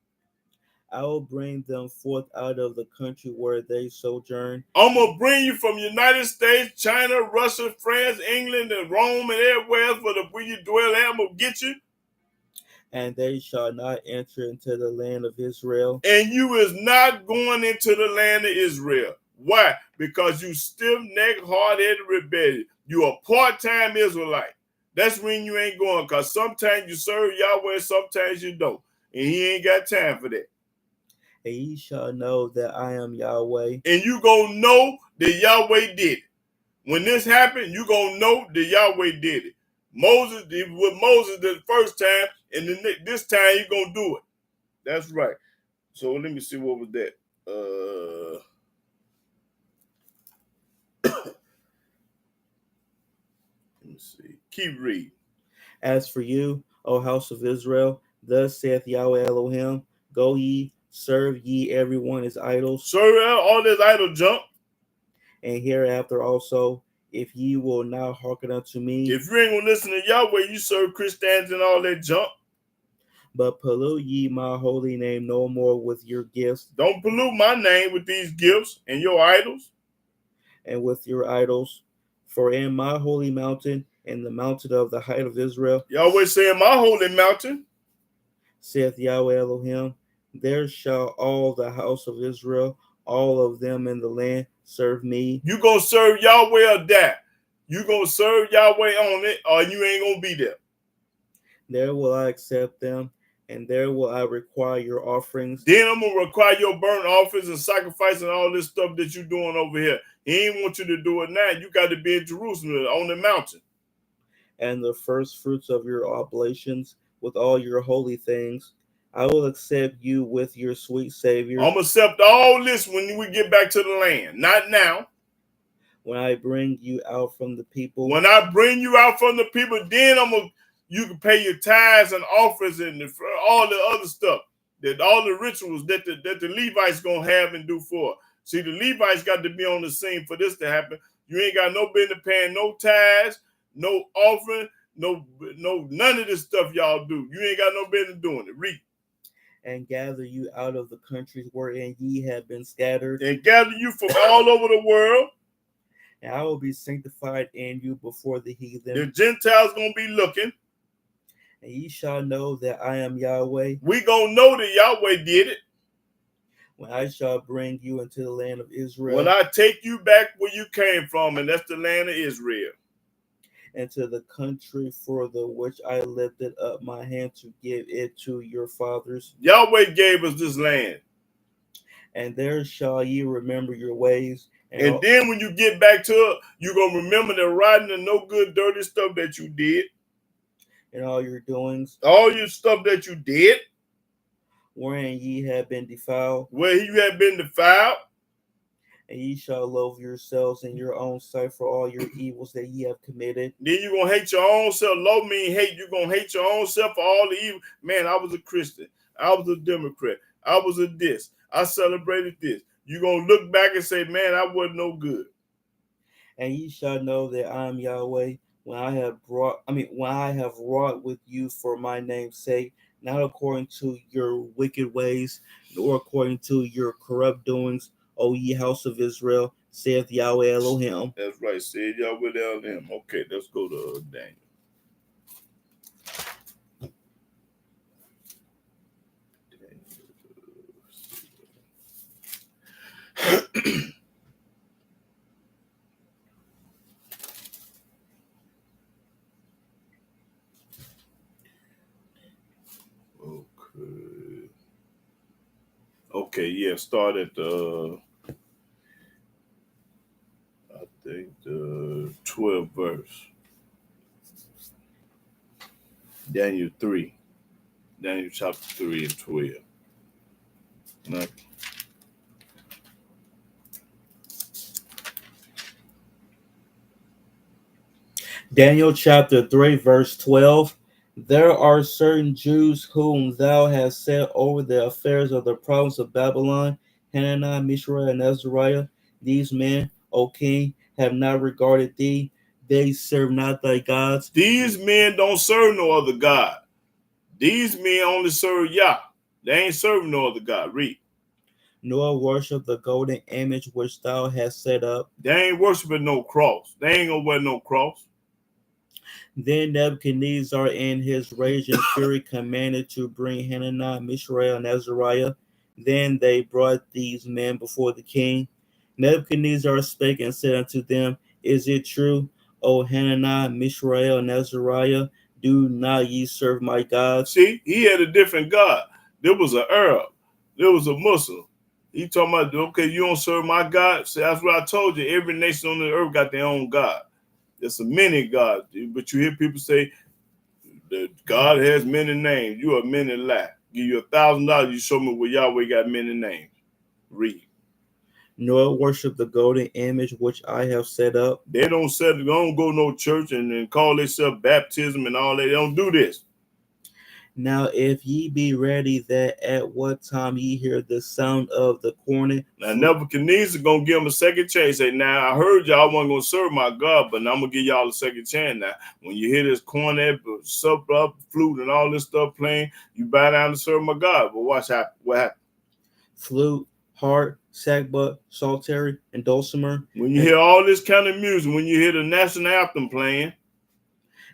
I will bring them forth out of the country where they sojourn. I'm gonna bring you from United States, China, Russia, France, England, and Rome, and everywhere where you dwell at. I'm gonna get you. And they shall not enter into the land of Israel. And you is not going into the land of Israel. Why? Because you stiff-necked, hard-headed rebellion. You a part-time Israelite. That's when you ain't going, because sometimes you serve Yahweh, sometimes you don't. And he ain't got time for that. And ye shall know that I am Yahweh. And you gonna know that Yahweh did it. When this happened, you gonna know that Yahweh did it. Moses did with Moses the first time, and then this time he gonna do it. That's right. So let me see, what was that? Let me see. Keep reading. As for you, O house of Israel, thus saith Yahweh Elohim, go ye, serve ye everyone his idols. Serve all this idol junk. And hereafter also, if ye will not hearken unto me. If you ain't gonna listen to Yahweh, you serve Christians and all that junk. But pollute ye my holy name no more with your gifts. Don't pollute my name with these gifts and your idols. And with your idols. For in my holy mountain, in the mountain of the height of Israel. Yahweh saying, my holy mountain, saith Yahweh Elohim, there shall all the house of Israel, all of them in the land, serve me. You gonna serve Yahweh or die? You gonna serve Yahweh on it, or you ain't gonna be there. There will I accept them, and there will I require your offerings. Then I'm gonna require your burnt offerings and sacrifice and all this stuff that you're doing over here. He ain't want you to do it now. You got to be in Jerusalem on the mountain. And the first fruits of your oblations with all your holy things I will accept you with your sweet Savior. I'm going to accept all this when we get back to the land. Not now. When I bring you out from the people. When I bring you out from the people, then you can pay your tithes and offerings and all the other stuff. That all the rituals that the Levites going to have and do for. See, the Levites got to be on the scene for this to happen. You ain't got no business paying no tithes, no offering, no none of this stuff y'all do. You ain't got no business doing it. Read. And gather you out of the countries wherein ye have been scattered. And gather you from all over the world. And I will be sanctified in you before the heathen. The Gentiles going to be looking. And ye shall know that I am Yahweh. We going to know that Yahweh did it. When I shall bring you into the land of Israel. When I take you back where you came from, and that's the land of Israel. And to the country for the which I lifted up my hand to give it to your fathers. Yahweh gave us this land. And there shall ye remember your ways. And then when you get back to it, you're going to remember the rotten and no good, dirty stuff that you did. And all your doings. All your stuff that you did. Wherein ye have been defiled. Where you have been defiled. And ye shall loathe yourselves in your own sight for all your evils that ye have committed. Then you're going to hate your own self. Love mean hate. You're going to hate your own self for all the evil. Man, I was a Christian. I was a Democrat. I was a this. I celebrated this. You're going to look back and say, man, I wasn't no good. And ye shall know that I am Yahweh when I have wrought with you for my name's sake, not according to your wicked ways, nor according to your corrupt doings, O ye house of Israel, saith Yahweh Elohim. That's right, said Yahweh Elohim. Okay, let's go to Daniel. Okay, yeah, start at the 12th verse. Daniel 3. Daniel chapter 3 and 12. Okay. Daniel chapter 3, verse 12. There are certain Jews whom thou hast set over the affairs of the province of Babylon, Hananiah, Mishael, and Azariah. These men, O king, have not regarded thee. They serve not thy gods. These men don't serve no other God. These men only serve Yah. They ain't serving no other God. Read. Nor worship the golden image which thou hast set up. They ain't worshiping no cross. They ain't gonna wear no cross. Then Nebuchadnezzar in his rage and fury commanded to bring Hananiah, Mishael, and Azariah. Then they brought these men before the king. Nebuchadnezzar spake and said unto them, Is it true, O Hananiah, Mishael, and Azariah? Do not ye serve my gods? See, he had a different God. There was an Arab. There was a Muslim. He talking about, okay, you don't serve my God? See, that's what I told you. Every nation on the earth got their own God. There's a many gods, but you hear people say that God has many names. You are many lie. Give you $1,000, you show me where Yahweh got many names. Read. Nor worship the golden image which I have set up. They don't go no church and call themselves baptism and all that. They don't do this. Now, if ye be ready, that at what time ye hear the sound of the cornet. Now, Nebuchadnezzar gonna give him a second chance. Say, now I heard y'all wasn't gonna serve my God, but now I'm gonna give y'all a second chance. Now, when you hear this cornet, sub up, flute, and all this stuff playing, you bow down to serve my God. But watch what happened. Flute, harp, sackbut, psaltery, and dulcimer. When you hear all this kind of music, when you hear the national anthem playing,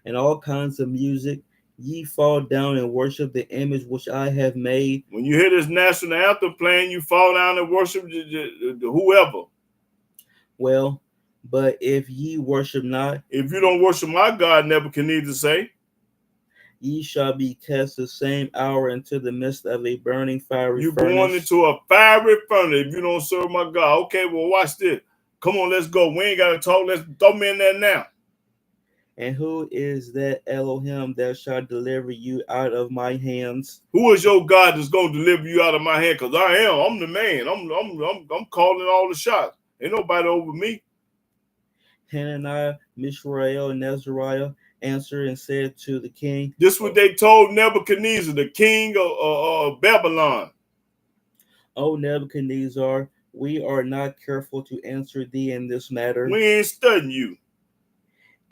and all kinds of music, ye fall down and worship the image which I have made. When you hear this national anthem playing, you fall down and worship whoever. Well, but if ye worship not, if you don't worship my God, Nebuchadnezzar say, ye shall be cast the same hour into the midst of a burning fiery You're furnace. You're going into a fiery furnace if you don't serve my God. Okay, well, watch this. Come on, let's go. We ain't got to talk. Let's throw me in there now. And who is that Elohim that shall deliver you out of my hands? Who is your God that's gonna deliver you out of my hand? Because I am. I'm the man. I'm calling all the shots. Ain't nobody over me. Hananiah, Mishael, and Azariah answered and said to the king, This is what they told Nebuchadnezzar, the king of Babylon. O Nebuchadnezzar, we are not careful to answer thee in this matter. We ain't studying you.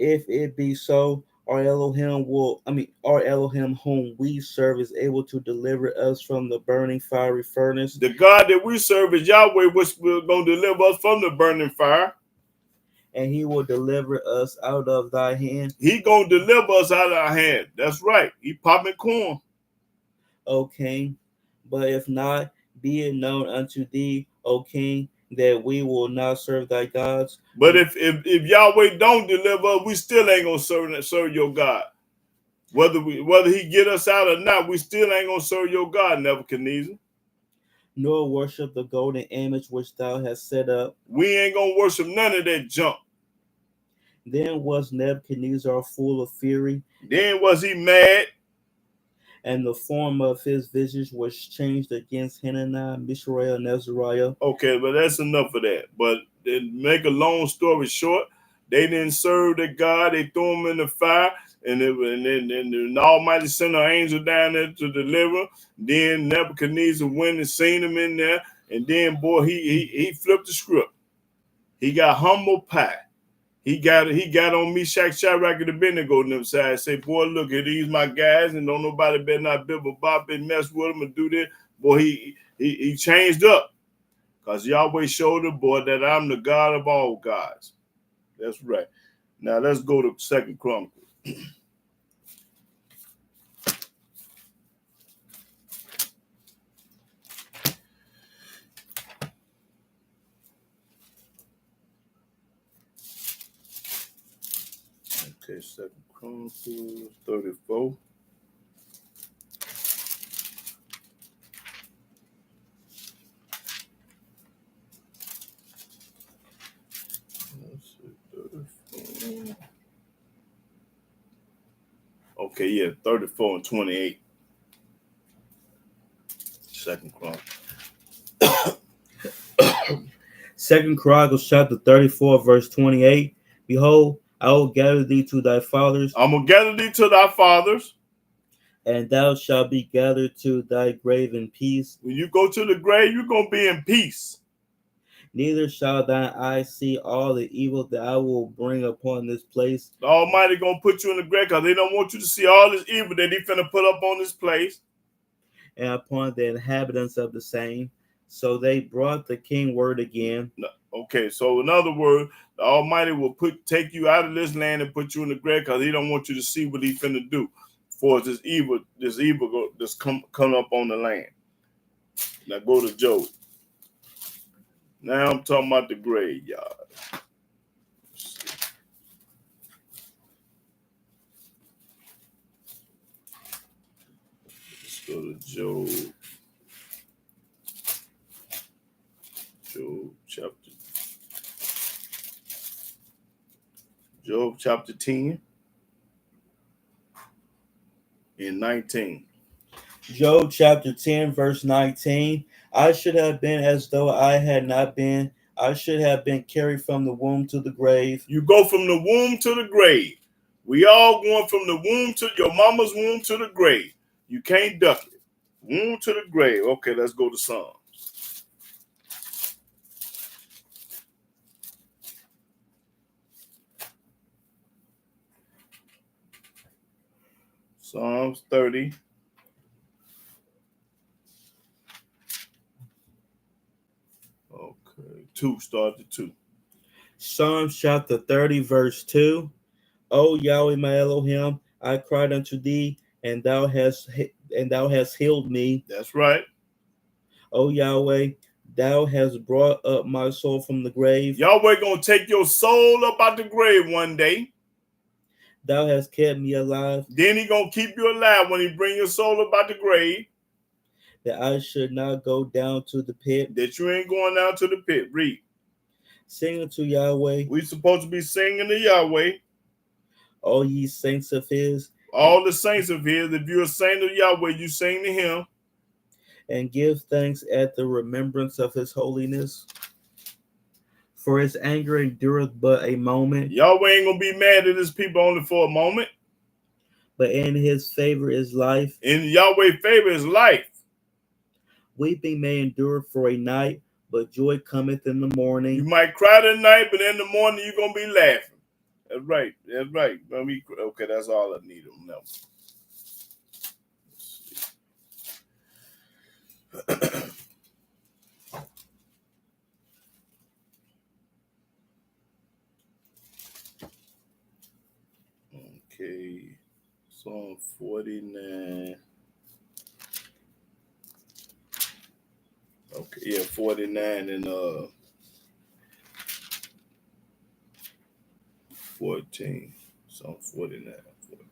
If it be so, our Elohim whom we serve is able to deliver us from the burning fiery furnace. The God that we serve is Yahweh, which will going to deliver us from the burning fire. And he will deliver us out of thy hand. He going to deliver us out of our hand. That's right. He popping corn. O king. But if not, be it known unto thee, O king, that we will not serve thy gods. But if Yahweh don't deliver us, we still ain't going to serve your God. Whether he get us out or not, we still ain't going to serve your God, Nebuchadnezzar. Nor worship the golden image which thou hast set up. We ain't going to worship none of that junk. Then was Nebuchadnezzar full of fury. Then was he mad. And the form of his visage was changed against Hananiah, Mishael, and Azariah. Okay, but that's enough of that. But to make a long story short, they didn't serve the God. They threw him in the fire, and the Almighty sent an angel down there to deliver. Then Nebuchadnezzar went and seen him in there, and then boy, he flipped the script. He got humble pie. He got on Meshach, Shadrach, and Abednego on them side. Say, boy, look at these my guys, and don't nobody better not bibble bop and mess with them and do this. Boy, he changed up. Because Yahweh showed the boy that I'm the God of all gods. That's right. Now let's go to 2 Chronicles. Okay, 2 Chronicles 34. Okay, yeah, 34 and 28. 2 Chronicles. 2 Chronicles chapter 34, verse 28. Behold, I will gather thee to thy fathers. I'm going to gather thee to thy fathers. And thou shalt be gathered to thy grave in peace. When you go to the grave, you're going to be in peace. Neither shall thine eyes see all the evil that I will bring upon this place. The Almighty going to put you in the grave because they don't want you to see all this evil that he finna put up on this place. And upon the inhabitants of the same. So they brought the king word again. Okay, so in other words, the Almighty will take you out of this land and put you in the grave because he don't want you to see what he finna do for this evil that's come up on the land. Now go to Job. Now I'm talking about the graveyard. Let's go to Job. Job chapter 10 and 19. Job chapter 10, verse 19. I should have been as though I had not been. I should have been carried from the womb to the grave. You go from the womb to the grave. We all going from the womb to your mama's womb to the grave. You can't duck it. Womb to the grave. Okay, let's go to Psalms. Psalms 30. Okay, 2, start to 2. Psalms chapter 30, verse 2. O Yahweh my Elohim, I cried unto thee, and thou hast healed me. That's right. O Yahweh, thou hast brought up my soul from the grave. Yahweh gonna take your soul up out the grave one day. Thou hast kept me alive. Then he gonna keep you alive when he bring your soul up out the grave. That I should not go down to the pit. That you ain't going down to the pit. Read. Sing unto Yahweh. We supposed to be singing to Yahweh. all ye saints of his, All the saints of his, if you're a saint of Yahweh, you sing to him. and give thanks at the remembrance of his holiness. For his anger endureth but a moment, Yahweh ain't going to be mad at his people only for a moment. but in his favor is life. In Yahweh's favor is life. Weeping may endure for a night, but joy cometh in the morning. You might cry tonight, but in the morning you're going to be laughing. That's right. That's right. Okay, that's all I need to know. Okay, Psalm 49. Okay, yeah, 49 and 14. Psalm 49, 14.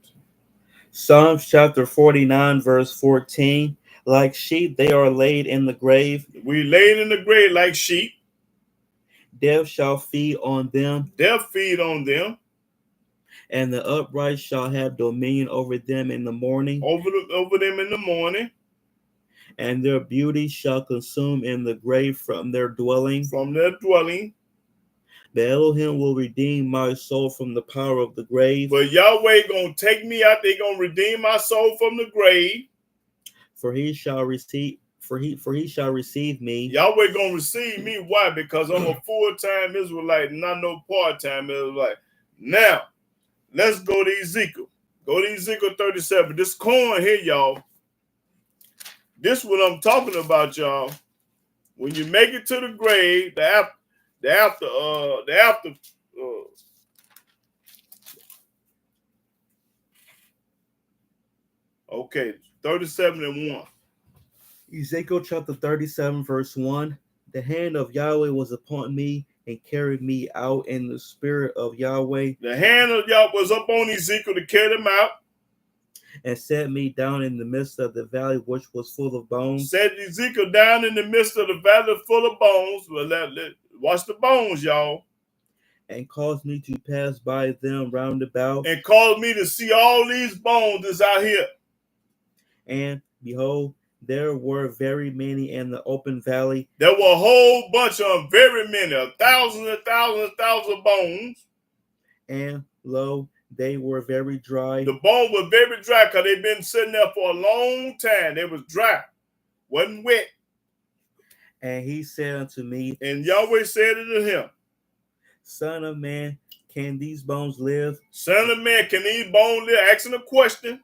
Psalms chapter 49, verse 14. Like sheep, they are laid in the grave. We laid in the grave like sheep. Death shall feed on them, Death feed on them. and the upright shall have dominion over them in the morning. Over them in the morning. And their beauty shall consume in the grave from their dwelling. From their dwelling. The Elohim will redeem my soul from the power of the grave. But Yahweh gonna take me out. They gonna redeem my soul from the grave. For he shall receive me. Yahweh gonna receive me. Why? Because I'm a full-time Israelite, not no part-time Israelite. Now, let's go to Ezekiel. Go to Ezekiel 37. This corn here, y'all. This what I'm talking about, y'all. When you make it to the grave, okay, 37 and 1. Ezekiel chapter 37, verse 1. The hand of Yahweh was upon me and carried me out in the spirit of Yahweh. The hand of Yahweh was up on Ezekiel to carry him out. And set me down in the midst of the valley which was full of bones. Set Ezekiel down in the midst of the valley full of bones. Well, watch the bones, y'all. And caused me to pass by them round about. And caused me to see all these bones that's out here. And behold, there were very many in the open valley. There were a whole bunch of them, very many, 1,000 and 1,000 and 1,000 bones. And lo, they were very dry. The bones were very dry because they've been sitting there for a long time. They was dry, wasn't wet. And he said unto me, and Yahweh said unto him, Son of man, can these bones live? Son of man, can these bones live? Asking a question.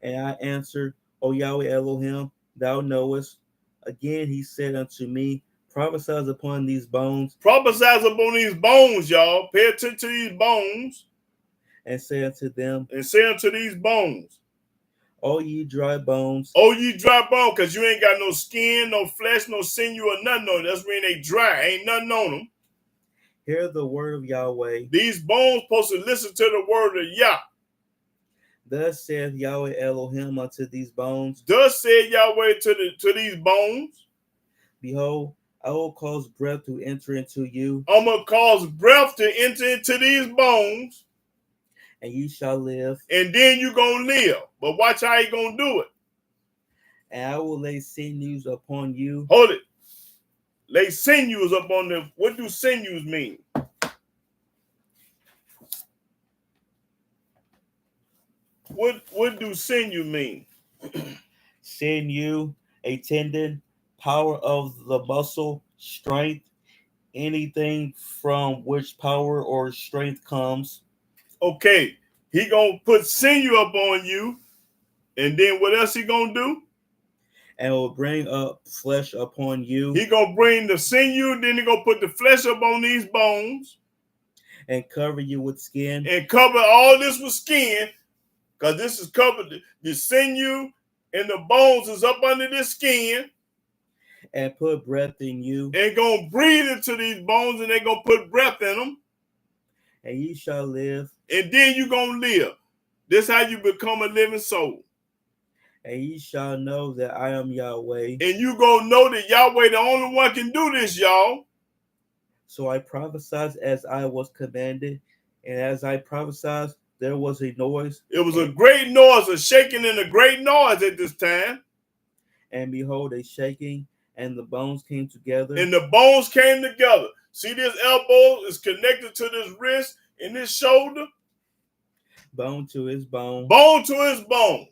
And I answered, O Yahweh Elohim, thou knowest. Again he said unto me, prophesy upon these bones. Prophesy upon these bones, y'all. Pay attention to these bones. And say unto them, and say unto these bones, O ye dry bones. O ye dry bones, because you ain't got no skin, no flesh, no sinew, or nothing on them. That's when they dry. Ain't nothing on them. Hear the word of Yahweh. These bones supposed to listen to the word of Yah. Thus saith Yahweh Elohim unto these bones. Thus said Yahweh to these bones. Behold, I will cause breath to enter into you. I'm going to cause breath to enter into these bones. And ye shall live. And then you're going to live. But watch how you going to do it. And I will lay sinews upon you. Hold it. Lay sinews upon them. What do sinews mean? What do sinew mean? Sinew, a tendon, power of the muscle, strength, anything from which power or strength comes. Okay, he gonna put sinew up on you, and then what else he gonna do? And will bring up flesh upon you. He gonna bring the sinew, then he gonna put the flesh up on these bones. And cover you with skin. And cover all this with skin, because this is covered. The sinew and the bones is up under this skin. And put breath in you. And gonna breathe into these bones, and they gonna put breath in them. And ye shall live. And then you gonna live. This how you become a living soul. And ye shall know that I am Yahweh. And you gonna know that Yahweh the only one can do this, y'all. So I prophesied as I was commanded, and as I prophesied, there was a noise, It was a great noise, a shaking and a great noise at this time. and behold, a shaking, and the bones came together. And the bones came together. See, this elbow is connected to this wrist and this shoulder. Bone to his bone. Bone to his bone.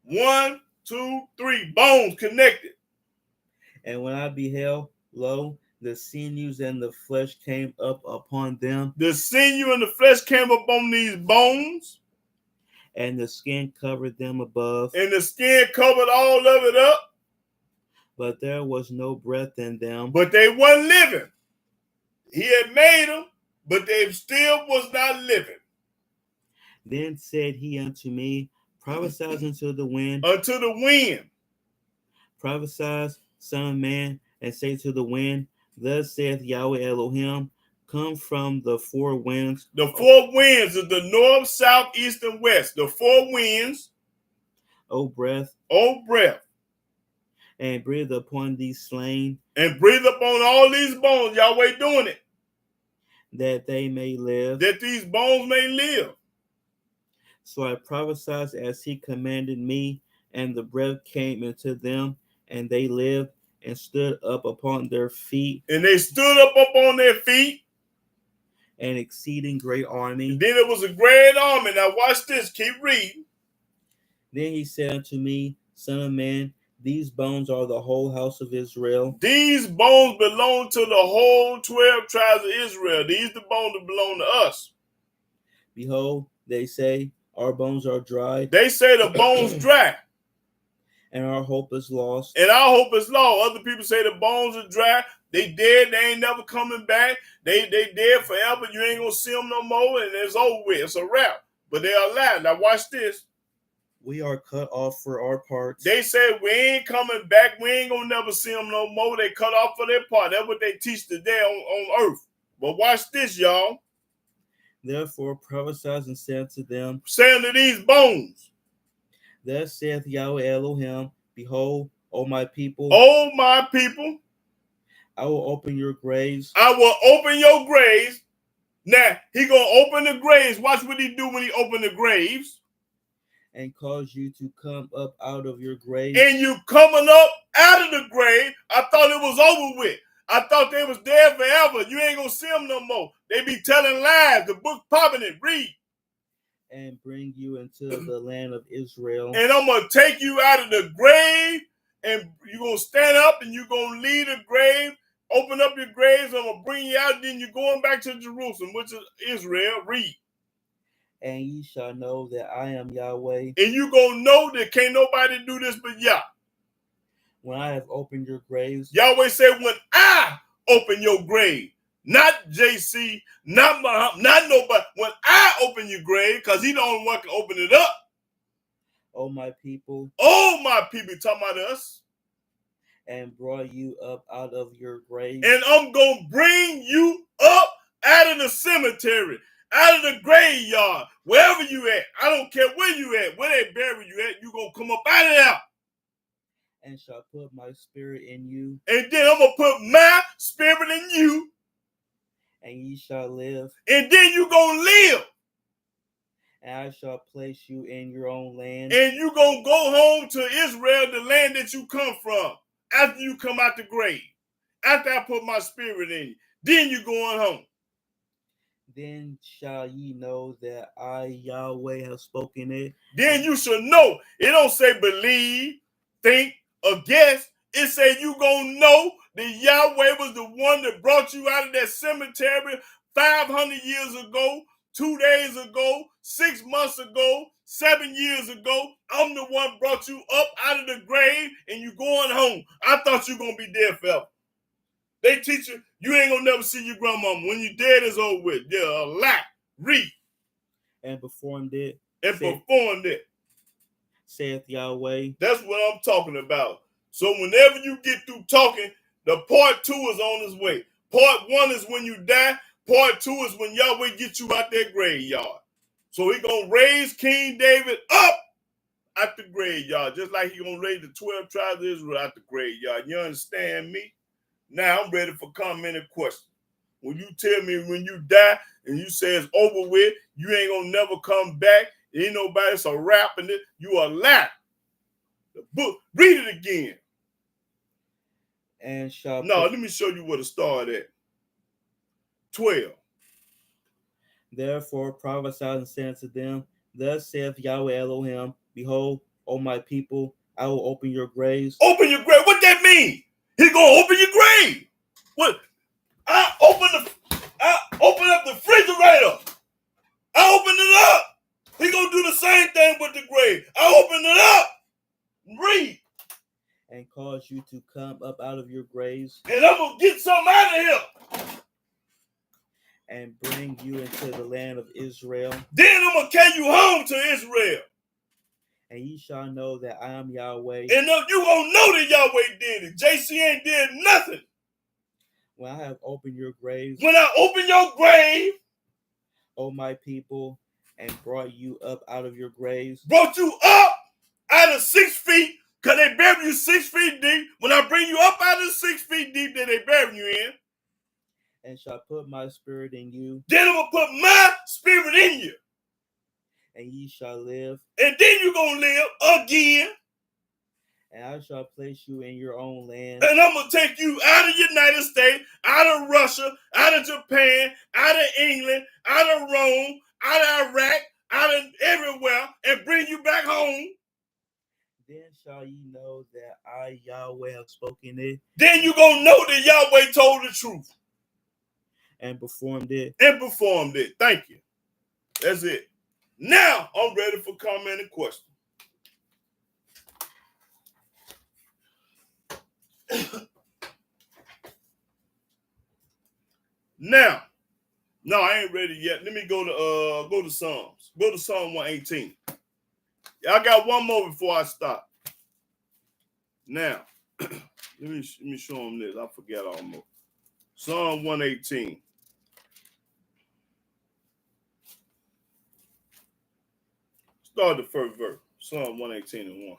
1, 2, 3. Bones connected. And when I beheld, lo, the sinews and the flesh came up upon them. The sinew and the flesh came upon these bones. And the skin covered them above. And the skin covered all of it up. But there was no breath in them. But they weren't living. He had made them, but they still was not living. Then said he unto me, prophesy unto the wind. Unto the wind. Prophesy, son of man, and say to the wind, thus saith Yahweh Elohim, come from the four winds. The four winds is the north, south, east, and west. The four winds. O breath. O breath. And breathe upon these slain. And breathe upon all these bones. Yahweh doing it. That they may live. That these bones may live. So I prophesied as he commanded me, and the breath came into them, and they lived and stood up upon their feet. And they stood up upon their feet. An exceeding great army. And then it was a great army. Now watch this. Keep reading. Then he said unto me, son of man, these bones are the whole house of Israel. These bones belong to the whole 12 tribes of Israel. These the bones that belong to us. Behold, they say, our bones are dry. They say the bones dry. And our hope is lost. And our hope is lost. Other people say the bones are dry. They dead. They ain't never coming back. They dead forever. You ain't going to see them no more. And it's over with. It's a wrap. But they are alive. Now watch this. We are cut off for our parts. They said we ain't coming back. We ain't going to never see them no more. They cut off for their part. That's what they teach today on earth. But watch this, y'all. Therefore prophesy and say unto them, saying to these bones, thus saith Yahweh Elohim, behold, O my people, I will open your graves. I will open your graves. Now, he going to open the graves. Watch what he do when he open the graves. And cause you to come up out of your grave. And you coming up out of the grave. I thought it was over with. I thought they was there forever. You ain't going to see them no more. They be telling lies. The book popping it. Read. And bring you into the land of Israel. And I'm going to take you out of the grave. And you're going to stand up and you're going to leave the grave. Open up your graves. I'm going to bring you out. Then you're going back to Jerusalem, which is Israel. Read. And ye shall know that I am Yahweh. And you going to know that can't nobody do this but Yah. When I have opened your graves. Yahweh said, when I open your grave. Not JC, not Muhammad, not nobody. When I open your grave, because he the only one can open it up. Oh, my people. Oh, my people, talking about us. And brought you up out of your grave. And I'm going to bring you up out of the cemetery, out of the graveyard, wherever you at. I don't care where you at, where they bury you at. You going to come up out of there. And shall put my spirit in you. And then I'm going to put my spirit in you. And ye shall live. And then you going to live. And I shall place you in your own land. And you going to go home to Israel, the land that you come from. After you come out the grave. After I put my spirit in you. Then you going home. Then shall ye know that I, Yahweh, have spoken it. Then you should know. It don't say believe, think, or guess. It say you gonna know that Yahweh was the one that brought you out of that cemetery 500 years ago, 2 days ago, 6 months ago, 7 years ago. I'm the one brought you up out of the grave and you going home. I thought you gonna be dead forever. They teach you ain't gonna never see your grandmama. When you dead, it's over with. They're a lie. Read. And performed it. Saith Yahweh. That's what I'm talking about. So whenever you get through talking, the part 2 is on its way. Part 1 is when you die. Part 2 is when Yahweh gets you out that graveyard. So he going to raise King David up out the graveyard, just like he going to raise the 12 tribes of Israel out the graveyard. You understand me? Now I'm ready for comment and question. when you tell me when you die and you say it's over with, you ain't gonna never come back. Ain't nobody a rap in it. You a lie. The book. Read it again. And shall let me show you where to start at. 12. Therefore prophesy and say unto them, thus saith Yahweh Elohim, behold, O my people, I will open your graves. Open your grave. What that mean? He gonna open your grave. What? I open up the refrigerator. I open it up. He gonna do the same thing with the grave. I open it up. Read. And cause you to come up out of your graves. And I'm gonna get something out of here. And bring you into the land of Israel. Then I'm gonna carry you home to Israel. And ye shall know that I am Yahweh. And you gonna know that Yahweh did it. JC ain't did nothing. When I have opened your graves. When I open your grave. O my people, and brought you up out of your graves. Brought you up out of 6 feet, because they bury you 6 feet deep. When I bring you up out of 6 feet deep, that they bury you in. And shall put my spirit in you. Then I'm going to put my spirit in you. And ye shall live. And then you're going to live again. And I shall place you in your own land. And I'm going to take you out of the United States, out of Russia, out of Japan, out of England, out of Rome, out of Iraq, out of everywhere, and bring you back home. Then shall ye know that I, Yahweh, have spoken it. Then you're going to know that Yahweh told the truth. And performed it. And performed it. Thank you. That's it. Now, I'm ready for comment and question. Now, no, I ain't ready yet. Let me go to Psalms. Go to Psalm 118. I got one more before I stop. Now, let me show them this. I forgot almost. Psalm 118. Start the first verse. Psalm 118 and 1.